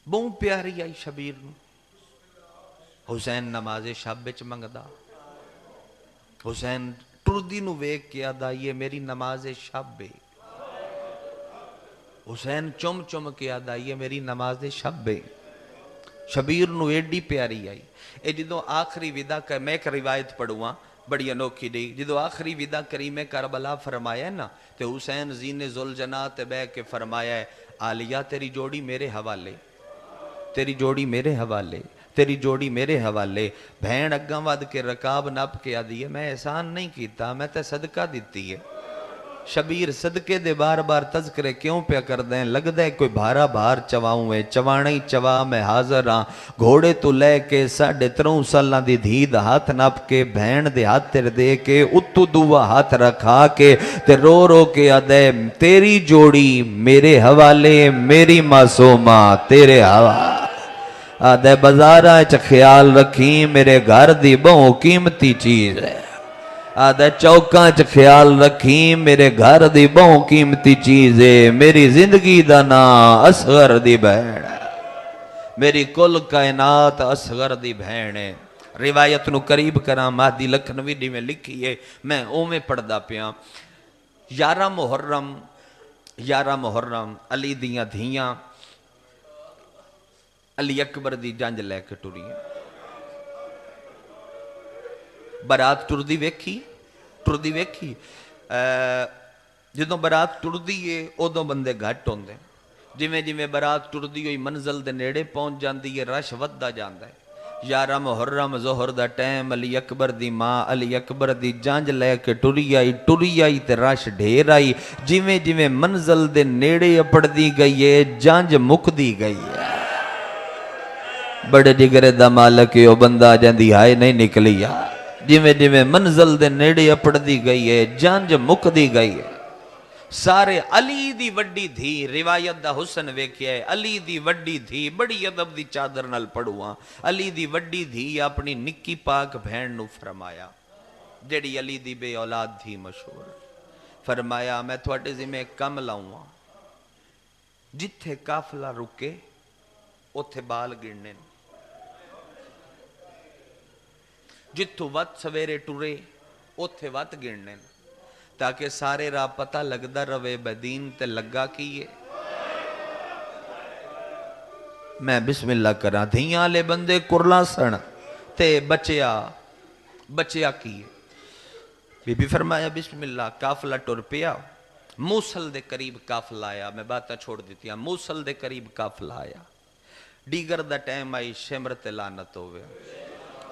بہن پیاری آئی شبیر نو حسین نماز شب بچ منگدا حسین ٹردی نو ویک کیا دا یہ میری نماز شب ہے حسین چم چم کیا دا یہ میری نماز شب ہے شبیر نو ایڈی پیاری آئی اے جدو آخری ودا کر میں ایک روایت پڑھوں بڑی انوکھی دی جدو آخری ودا کریم کربلا فرمایا ہے نا تو حسین زین ذوالجناح بے کے فرمایا ہے عالیہ تیری جوڑی میرے حوالے تیری جوڑی میرے حوالے تیری جوڑی میرے حوالے بہن اگاں ود کے رکاب نپ کے آدھی ہے میں احسان نہیں کیتا میں تے صدقہ دیتی ہے شبیر صدقے دے بار بار تذکرے کیوں پیا کر دیں؟ لگ دے کوئی بھارا بھار چواؤں ہے، چوانا ہی چوا میں حاضر ہاں، گھوڑے تو لے کے 3.5 سالاں دی دھی دا ہاتھ نپ کے بہن دے ہاتھ تیر دے کے اتو دوا ہاتھ رکھا کے تے رو رو کے آدھے تیری جوڑی میرے حوالے، میری معصومہ تیرے حوالے، آدھے بازارہ چ خیال رکھی میرے گھر دی بہت قیمتی چیز ہے، آدھے چوکاں چ خیال رکھی میرے گھر دی بہت قیمتی چیز ہے، میری زندگی دا نا اصغر دی بہن ہے، میری کل کائنات اصغر دی بہن ہے۔ روایت نو قریب کراں مہدی لکھنوی دی میں لکھی ہے، میں اوویں پڑھدا پیاں۔ 11 محرم علی دیاں دھیاں علی اکبر دی جنج لے کے ٹری ہیں، برات ٹردی ویکھی جدوں برات ٹردی ہے ادوں بندے گھٹ ہوندے، جویں جویں برات ٹردی ہوئی منزل دے نیڑے پہنچ جاندی ہے رش وددا جاندا ہے۔ 11 محرم ظہر دا ٹائم علی اکبر دی ماں علی اکبر دی جنج لے کے ٹری آئی تے رش ڈھیر آئی، جویں جویں منزل دے نیڑے اپڑدی گئی ہے جنج مکدی گئی ہے۔ بڑے جگرے دا مالک او بندہ جاندی ہائے نہیں نکلی آ، جویں جویں منزل دے نیڑے اپڑدی گئی ہے جنج مکدی گئی ہے۔ سارے علی دی وڈی دھی، روایت دا حسن ویکھیا ہے، علی دی وڈی دھی، بڑی ادب دی چادر نال پڑھواں، علی دی وڈی دھی اپنی نکی پاک بہن نو فرمایا، جڑی علی دی بے اولاد دھی مشہور، فرمایا میں تھوڑے ذمہ کم لاؤں، جتھے قافلہ رکے اوتھے بال گرنے، جتھوں وقت سویرے ٹرے اوتھے وقت گرنے، تاکہ سارے راہ پتہ لگدا روے بدین تے لگا کیے۔ میں بسم اللہ کراں، دھیاں لے بندے کرلا سن تے بچیا کیے، بی بی فرمایا بسم اللہ، قافلہ ٹر پیا، موصل دے قریب قافلہ آیا، میں باتاں چھوڑ دیتی ہیں، موصل دے قریب قافلہ آیا، دیگر دا ٹائم آئی شمر تے لعنت ہوئے،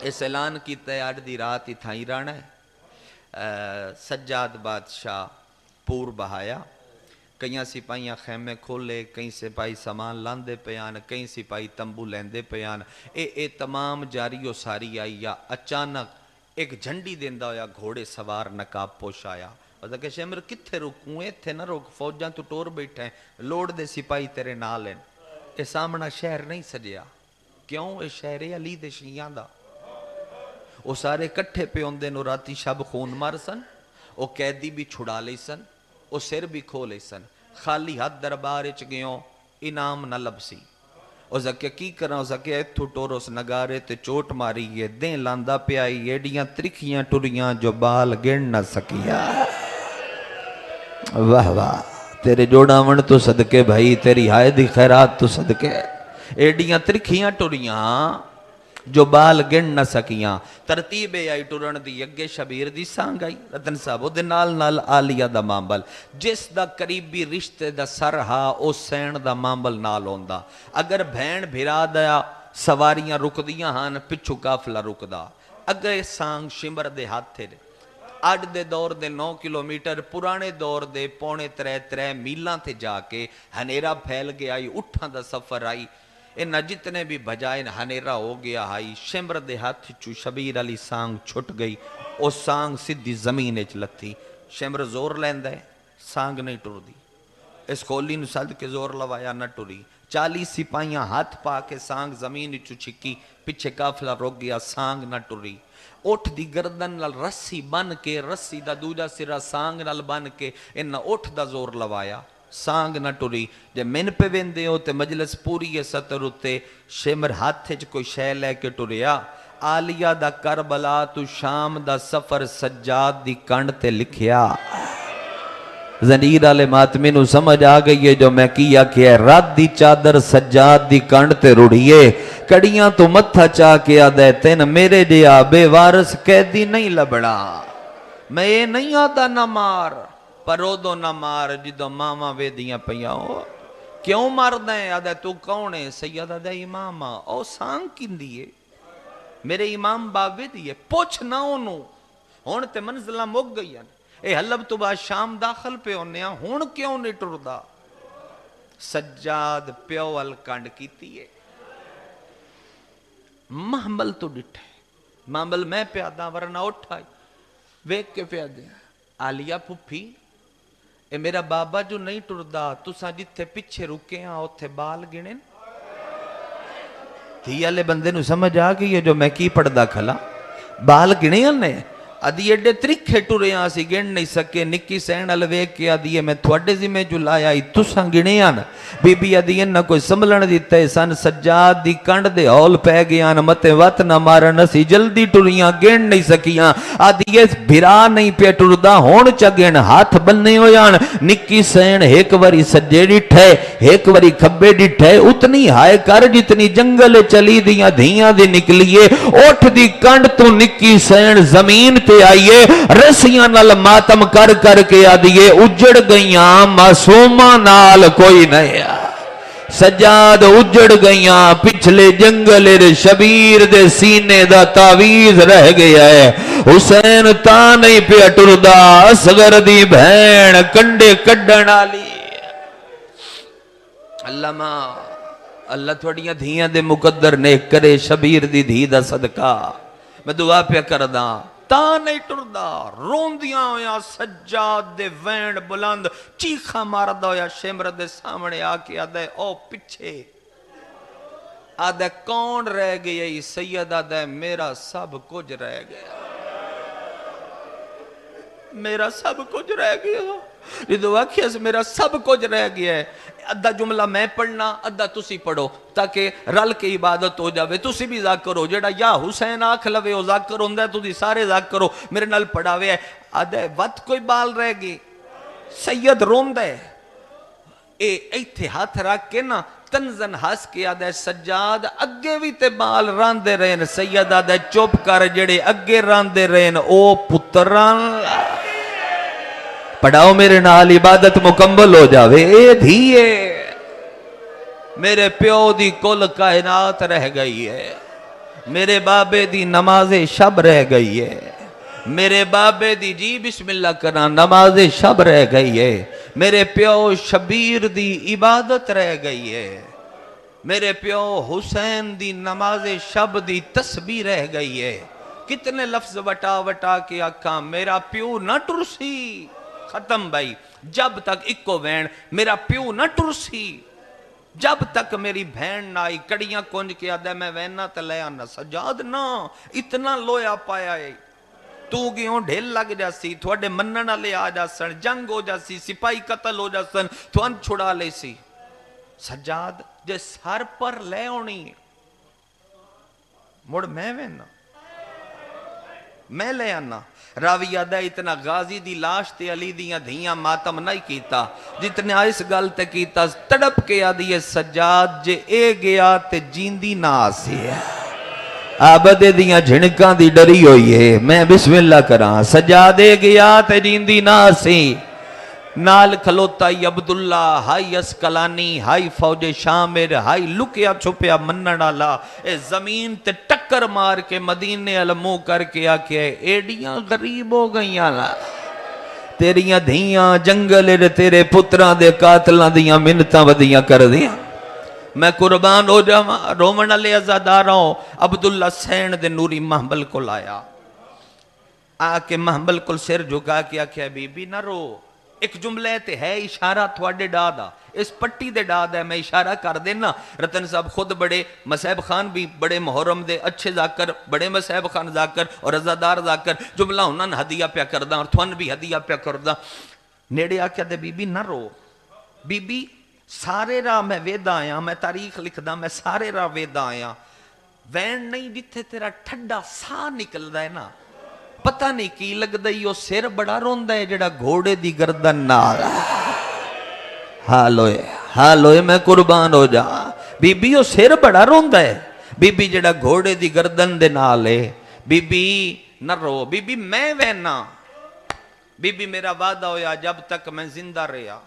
اس اعلان کیتا ہے اج دی رات ہی تھائی رانا ہے۔ سجاد بادشاہ پور بہایا، کئیاں سپاہیاں خیمے کھولے، کئی سپاہی سامان لاندے پیان، کئی سپاہی تمبو لیندے پیان، اے تمام جاری و ساری آئی یا اچانک ایک جھنڈی دیندہ ہویا گھوڑے سوار نقاب پوش آیا، اور کہ شمر کتھے رکوں، ایتھے نہ رک، فوجاں تو ٹور بیٹھے ہیں، لوڑ دے سپاہی تیرے نال ہیں، اے سامنا شہر نہیں سجیا، کیوں؟ اے شہر علی دے شیعہ دا، وہ سارے کٹھے پہ ہوندے نو راتی شب خون مار سن، وہ قیدی بھی چھڑا لے سن، وہ سر بھی کھو لے سن، خالی ہاتھ دربار اچ گیوں انعام نہ لبسی، او زکے کی کرنا، او زکے ایتھو ٹوروس نگارے تے چوٹ ماری ہے، دیں لاندہ پہ آئی ایڈیاں ترکیاں ٹوریاں جو بال گن نہ سکیا۔ واہ واہ تیرے جوڑا ون تو صدقے بھائی، تیری ہائے دی خیرات تو صدقے، ایڈیاں ترکیاں ٹوریاں جو بال گن نہ سکیاں، ترتیب آئی ٹرن دی، اگے شبیر دی سانگ آئی، رتن صاحب او دے نال آلیہ دا مامبل، جس دا قریبی رشتے دا سر ہا او سین دا مامبل نال ہوندا، اگر بہن بھرا دیا سواریاں رک دیاں ہاں پچھو قافلہ رک دا، اگے سانگ شمر دے ہاتھ تھے، اج دے دور دے 9 کلومیٹر، پرانے دور دے 2.5 میلاں تھے جا کے ہنیرہ پھیل گیا آئی، اٹھاں دا سفر آئی، انہاں جتنے بھی بجائے ہنیرہ ہو گیا آئی، شمر دے ہاتھ چو شبیر علی سانگ چھٹ گئی، او سانگ سدھی زمین اچ لتھی، شمر زور لیندہ ہے، سانگ نہیں ٹر دی، اس کولی نو سد کے زور لوایا نہ ٹری، 40 سپاہیاں ہاتھ پا کے سانگ زمین چو چھکی، پیچھے قافلہ روک گیا، سانگ نہ ٹری، اٹھ دی گردن نال رسی بن کے، رسی دا دوجا سرا سانگ نال بن کے، انہاں اٹھ دا زور لوایا، سانگ نہ ٹری، جے من پہ ویندے ہو تے مجلس پوری ہے ستر اتے، شمر ہاتھے چ کوئی شے لے کے ٹریا، آلیہ دا کربلا تو شام دا سفر سجاد دی کنڈ تے لکھیا، زنیر آلے ماتمی نو سمجھ آگئی ہے جو میں کیا ہے، رات دی چادر سجاد دی کنڈ تے رڑیے، کڑیاں تو متھا چاہ کیا دیتے نا میرے جیا بے وارث قیدی نہیں لبڑا، میں یہ نہیں آتا نہ مار، پرو دو نہ مار جدو ماما وے دیاں پہیاں ہو، کیوں مار دیں آدھے تو کون ہے، سید آدھے امامہ، او سانگ کن دیئے، میرے امام باوے دیئے، پوچھ نہ انہوں، ہون تے منزلہ مک گئی ہیں، اے حلب تو بعد شام داخل پہ ہونے ہون کیوں نہیں ٹردا؟ سجاد پیو ول کنڈ کیتی ہے، محمل تو ڈٹھے، محمل میں پیادا ورنہ اٹھائی ویک کے پیادے آلیا پھپھی اے میرا بابا جو نہیں ٹردا، تساں جتھے پیچھے رکے ہاں اتھے بال گنے تھی والے بندے نو سمجھ آ گئی ہے جو میں کی پڑھدا کھلا، بال گنے نے ادھی ایڈے ترکھے ٹرے ہاں سی گن نہیں سکے، نکی سین ال ویکھ کے ادھی میں تھوڑے ذمہ جو لایا تساں گنے ہن، بی بی ادھی نہ کوئی سنبھلن دیتا ہے، سن سجاد دی کنڈ دے ہول پہ گیا متے وت نہ مارن، اسی جلدی ٹریاں گن نہیں سکیاں، ادھی بھرا نہیں پہ ٹردا ہون چگن ہاتھ بننے ہو جان، نکی سین ایک واری سجے ڈٹھے ایک واری کھبے ڈٹھے، اتنی ہائے کر جتنی جنگل چلی دیاں دھیاں دی نکلیے، اٹھ دی کنڈ تو نکی سین زمین تے آئیے، رسیاں نال ماتم کر کر کے آدھیے اجڑ گئیاں معصوماں نال کوئی نہیں، سجاد اجڑ گئیاں پچھلے جنگل شبیر دے سینے دا تعویز رہ گیا ہے، حسین تا نہیں پہ ٹردا، اصغر دی بہن کنڈے کڈن والی، اللہ تھوڑیاں دھیاں دے مقدر نیک کرے، شبیر دی دھی دا صدقہ میں دعا پہ کرداں، تا نہیں ٹردا، روندیاں ہویا سجاد دے وینڈ بلند چیخا ماردا ہویا شمر دے سامنے آکے آدھے او پچھے آدھے کون رہ گیا، سید آدھے میرا سب کچھ رہ گیا، میرا سب کچھ رہ گیا، یہ دعا کیا سے میرا سب کچھ رہ گیا ہے، ادھا جملہ میں پڑھنا ادھا تسی پڑھو تاکہ رل کے عبادت ہو جاوے، تسی بھی ذاکر ہو، جیڑا یا حسین آنکھ لوے ہو ذاکر ہوندہ ہے، تسی سارے ذاکر ہو، میرے نال پڑھاوے ہے، آدھے وقت کوئی بال رہ گی، سید روندہ ہے، ایتھے ہاتھ رکھ کے نا تنزن ہس کے آدھے سجاد اگے بھی تے بال راندے رہن، سید آدھے چوپ کر جڑے اگے راندے رہن او پتران پڑھاؤ میرے نال عبادت مکمل ہو جاوے، اے دھیے میرے پیو دی کل کائنات رہ گئی ہے، میرے بابے دی نماز شب رہ گئی ہے، میرے بابے دی جی بسم اللہ کرنا نماز شب رہ گئی ہے، میرے پیو شبیر دی عبادت رہ گئی ہے، میرے پیو حسین دی نماز شب دی تسبیح رہ گئی ہے، کتنے لفظ وٹا وٹا کے آکھاں میرا پیو نہ ٹرسی، ختم بھائی، جب تک اکو وین میرا پیو نہ ٹرسی، جب تک میری بہن نہ آئی کڑیاں کنج کے آدھے میں ویننا تلے آنا، سجاد نا اتنا لویا پایا ہے، تو گیوں ڈھیل لگ جاسی، تھوڑے منن لے آ جاسن، جنگ ہو جاسی، سپاہی قتل ہو جاسن، تو ان چھڑا لے سی، سجاد جے سر پر لے ہونی مڑ میں ویننا میں لے آنا، راوی آدھا اتنا غازی دی لاش تے علی دیاں دھیاں ماتم نہیں کیتا جتنے اس گل تے کیتا، تڑپ کے آدھی سجاد جے اے گیا تے جیندی نہ آسی ہے، آبدے دیاں جھنکاں دی ڈری ہوئی ہے، میں بسم اللہ کراں، سجادے گیا تے جیندی نہ آسی، نال کھلوتا ہی عبداللہ، ہائی اسکلانی، ہائی فوج شامر، ہائی لکیا چھپیا مننالا، اے زمین تے ٹکر مار کے مدینے علمو کر کے آکے ایڈیاں غریب ہو گئیاں لا، تیریاں دھیاں جنگل تیرے پتران دے قاتلان دیاں منتاں ودیاں کر دیاں، میں قربان ہو جاواں، رومن علی ازاداراں، عبداللہ سین دے نوری محمل کو لایا، آکے محمل کو سر جھکا کیا کہ بی بی نہ رو، ایک جملے تے ہے اشارہ تھوڑے ڈادا، اس پٹی دے ڈادا ہے میں اشارہ کر دینا، رتن صاحب خود بڑے مسیب خان بھی بڑے محرم دے اچھے ذاکر، بڑے مسیب خان ذاکر اور ازادار ذاکر، جملہ انہاں ہدیہ پیا کردہ اور تھوان بھی ہدیہ پیا کردہ، نیڑے آکیا دے بی بی نہ رو، بی بی سارے راہ میں ویدہ آیا، میں تاریخ لکھ دا میں سارے راہ ویدہ آیا، وین نہیں جتھے تیرا ٹھڈا سا نکل دا ہے نا، پتہ نہیں کی لگ دئی وہ سر بڑا روندہ ہے جڑا گھوڑے دی گردن نالا، حال ہوئے میں قربان ہو جا، بی بی وہ سر بڑا روندہ ہے، بی بی جڑا گھوڑے دی گردن دے نالے، بی بی نہ رو، بی بی میں وینا، بی بی میرا وعدہ ہویا جب تک میں زندہ رہا،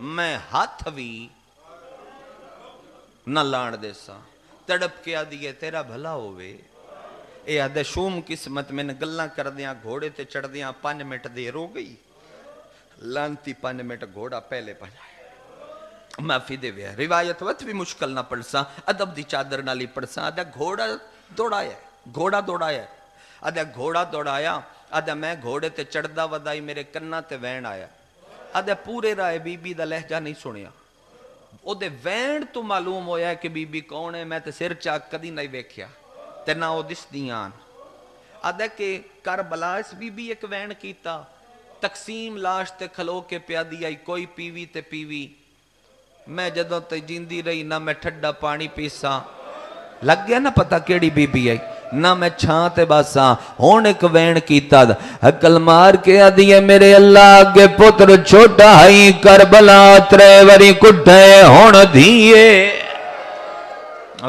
میں ہاتھ بھی نہ لان دے سا، تڑپ کے آدھی ہے تیرا بھلا ہوئے، اے آدھے شوم قسمت میں گلاں کر دیاں گھوڑے تے چڑھ دیاں 5 منٹ دیر ہو گئی لانتی 5 منٹ گھوڑا پہلے پہنچا معافی دے ویا روایت وقت بھی مشکل نہ پڑھ سا ادب دی چادر نالی پڑھ سا آدھا گھوڑا دوڑایا آدھا گھوڑا دوڑایا آدھا میں گھوڑے تے چڑھدا ودائی میرے کناں تے وین آیا آدھا پورے رائے بی بی دا لہجہ نہیں سنیا او دے وین تو معلوم ہویا ہے کہ بی بی کون ہے میں تے سر چاک کدی نہیں ویکھیا تے نہ او دس دیاں آدھا کہ کربلا اس بی بی ایک وین کیتا تقسیم لاش تے کھلو کے پیا دی آئی کوئی پیوی تے پیوی میں جدوں تے جیندی رہی نہ میں ٹھڈا پانی پیسا لگ گیا نا پتہ کیڑی بی بی آئی نہ میں چھاں تے باسا ہون ایک وین کیتا حکل مار کے آدھی ہے میرے اللہ کے پتر چھوٹا ہائی کربلا 3 وری کٹھے ہون دیئے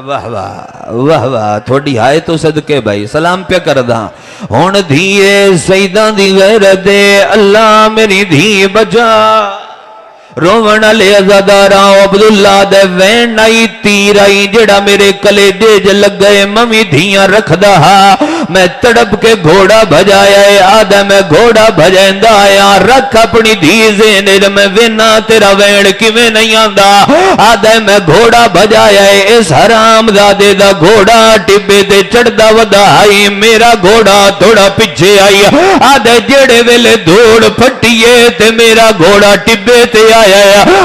واہ واہ واہ واہ تھوڑی آئے تو صدقے بھائی سلام پہ کردہ ہون دیئے سیدان دی غیرت اللہ میری دھی بچا Rowan Ali ازادارا Abdullah they when I تیر آئی جڑا میرے کلے دیج لگ گئے ممی دھیاں رکھ دہا میں تڑپ کے گھوڑا بھجایا ہے آدھا میں گھوڑا بھجائندہ آیا رکھ اپنی دھیزیں میں وینا تیرا وین کی میں نہیں آندہ آدھا میں گھوڑا بھجایا ہے اس حرام دادے دا گھوڑا ٹبے تے چڑھدا ودا آئی میرا گھوڑا تھوڑا پچھے آئی آدھا جڑے ویلے دھوڑ پھٹیے تے میرا گھوڑا ٹبے تے آئی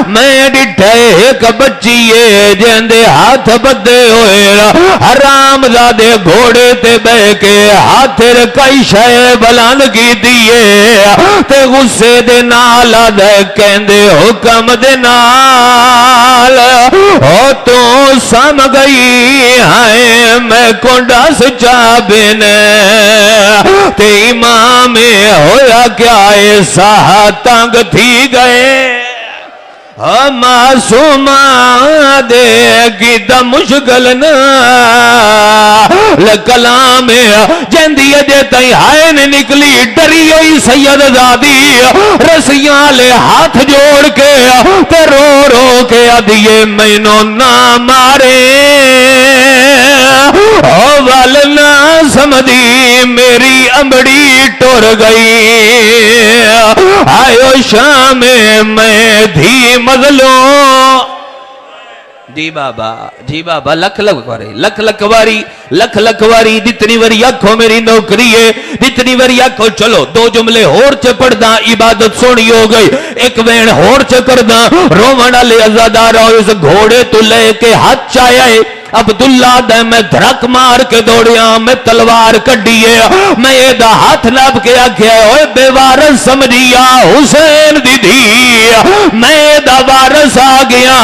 میں ڈٹھے ایک بچیے جیندے ہاتھ بدے ہوئے حرام دادے گھوڑے تے بے کے ہاتھ رکائی شے بلان کی دیئے تے غصے دے نال دے کہندے حکم دے نال او تو سم گئی ہے میں کنڈا سچا بینے تے امام ہویا کیا ایسا تنگ تھی گئے معصومہ دے کی دا مشکل نا لکلام جندی اجے تائی ہائے نے نکلی ڈری ہوئی سید زادی رسیاں لے ہاتھ جوڑ کے تے رو رو کے ادھیے مینوں نہ مارے والنا سمدھی میری امبڑی ٹور گئی آئیو شام میں دھی مظلوم جی بابا لکھ لکھ واری جتنی وری آنکھوں میری نوکری ہے جتنی وری آنکھوں چلو 2 جملے ہور چ پڑھدا عبادت سونی ہو گئی ایک وین ہور چ کردا روون والے عزادار اس گھوڑے تو لے کے ہاتھ چایا ہے عبداللہ دے میں دھرک مار کے دوڑیا میں تلوار کڈیے میں یہ دا ہاتھ لاب کے آگیا اوے بے وارث سمجھیا حسین دی دھی میں دا وارث آگیا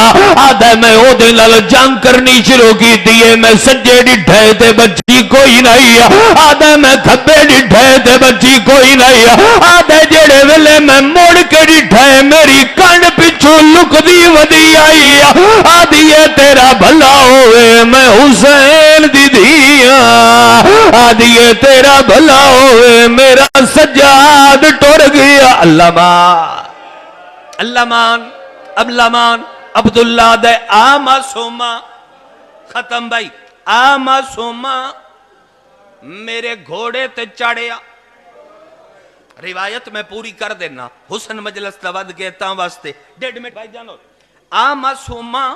آدھے میں او دن لال جنگ کرنی شروع کی دیئے میں سجے ڈھے تے بچی کوئی نہیں آدھے میں کھبے ڈھے تے بچی کوئی نہیں آدھے جڑے ویلے میں موڑ کے ڈھے میری کن پچھو لک دی ودی آئی آدھیے تیرا بھلا ہوئے میں حسین دی دھیاں آدھیے تیرا بھلا ہوئے میرا سجاد ٹور گیا اللہ مان عبداللہ دے آما سوما ختم بھائی آما سوما میرے گھوڑے تے چاڑیا روایت میں پوری کر دینا حسن مجلس لود گئے تاں واسطے 1.5 منٹ بھائی جانو آما سوما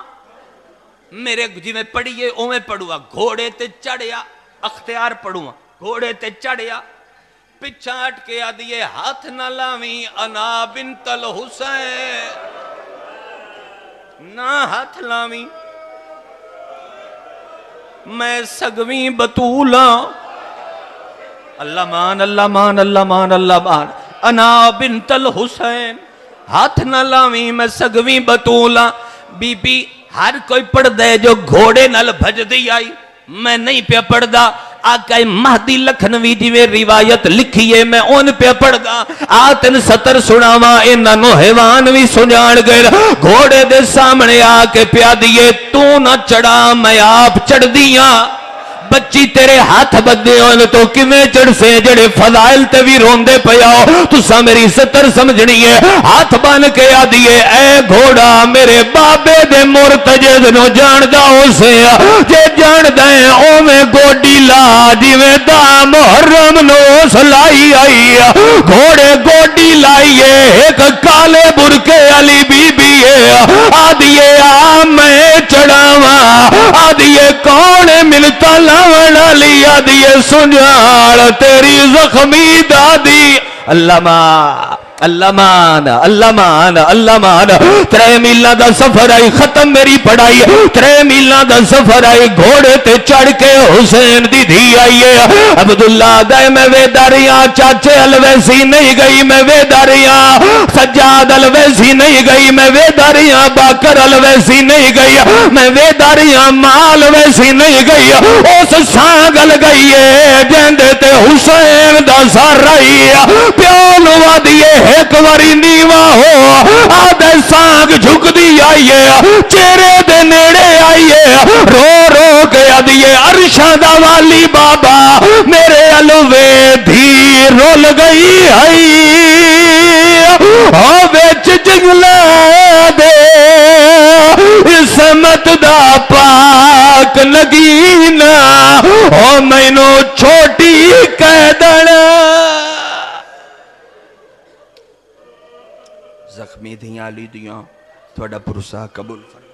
میرے جی میں پڑھئے اوہ پڑھوا گھوڑے تے چڑھیا اختیار پڑھوا گھوڑے تے چڑھیا پچھاٹ کے آدھئے ہاتھ نہ لاویں انا بنت الحسین نہ ہاتھ لاویں میں سگویں بطولا اللہ مان انا بنت الحسین ہاتھ نہ لاویں میں سگویں بطولا بی بی ہر کوئی پڑھ دے جو گھوڑے نل بھج دی آئی میں نہیں پہ پڑھ دا آقا مہدی لکھنوی جی میں روایت لکھیے میں ان پہ پڑھ دا آتن ستر سناوا انہوں حیوان بھی سنجان گئے گھوڑے دے سامنے آکے پیا دیئے تو نہ چڑھا میں آپ چڑھ دیاں بچی تیرے ہاتھ بدے ہوئے تو کمیں چڑ سے جڑے فضائل تے بھی روندے پیاؤ تسا میری ستر سمجھنی ہے ہاتھ بن کے آدھیے اے گھوڑا میرے بابے دے مرتجد نو جان دا ہو سے جے جان دائیں او میں گوڑی لا جویں دا محرم نو سلائی آئی گھوڑے گوڑی لائیے ایک کالے برکے علی بی بی آدھیے آ میں چڑھاوا آدھیے کون ملتا لاون علی آدھیے سنجھاڑ تیری زخمی دادی اللہ ماں اللہ مان اللہ مان اللہ مان 3 میلہ دا سفر آئی ختم میری پڑھائی 3 میلہ دا سفر آئی گھوڑے تے چڑھ کے حسین دی دھی آئیے عبداللہ دائے میں ویداریاں چاچے الویسی نہیں گئی میں ویداریاں سجاد الویسی نہیں گئی میں ویداریاں باکر الویسی نہیں گئی میں ویداریاں مال ویسی نہیں گئی اس سانگل گئی جندے تے حسین دا سار رہی پیولو آدھیے ایک واری نیوا ہو آدھے سانگ جھک دی آئیے چہرے دے نیڑے آئیے رو رو کے آدھیے عرشہ دا والی بابا میرے الوے دھی رول گئی آئی بیچ جنگلہ دے اسمت دا پاک نگینا میں نو چھوٹی قیدن زخمی دھیاں لی دیاں تھوڑا پرسا قبول فرما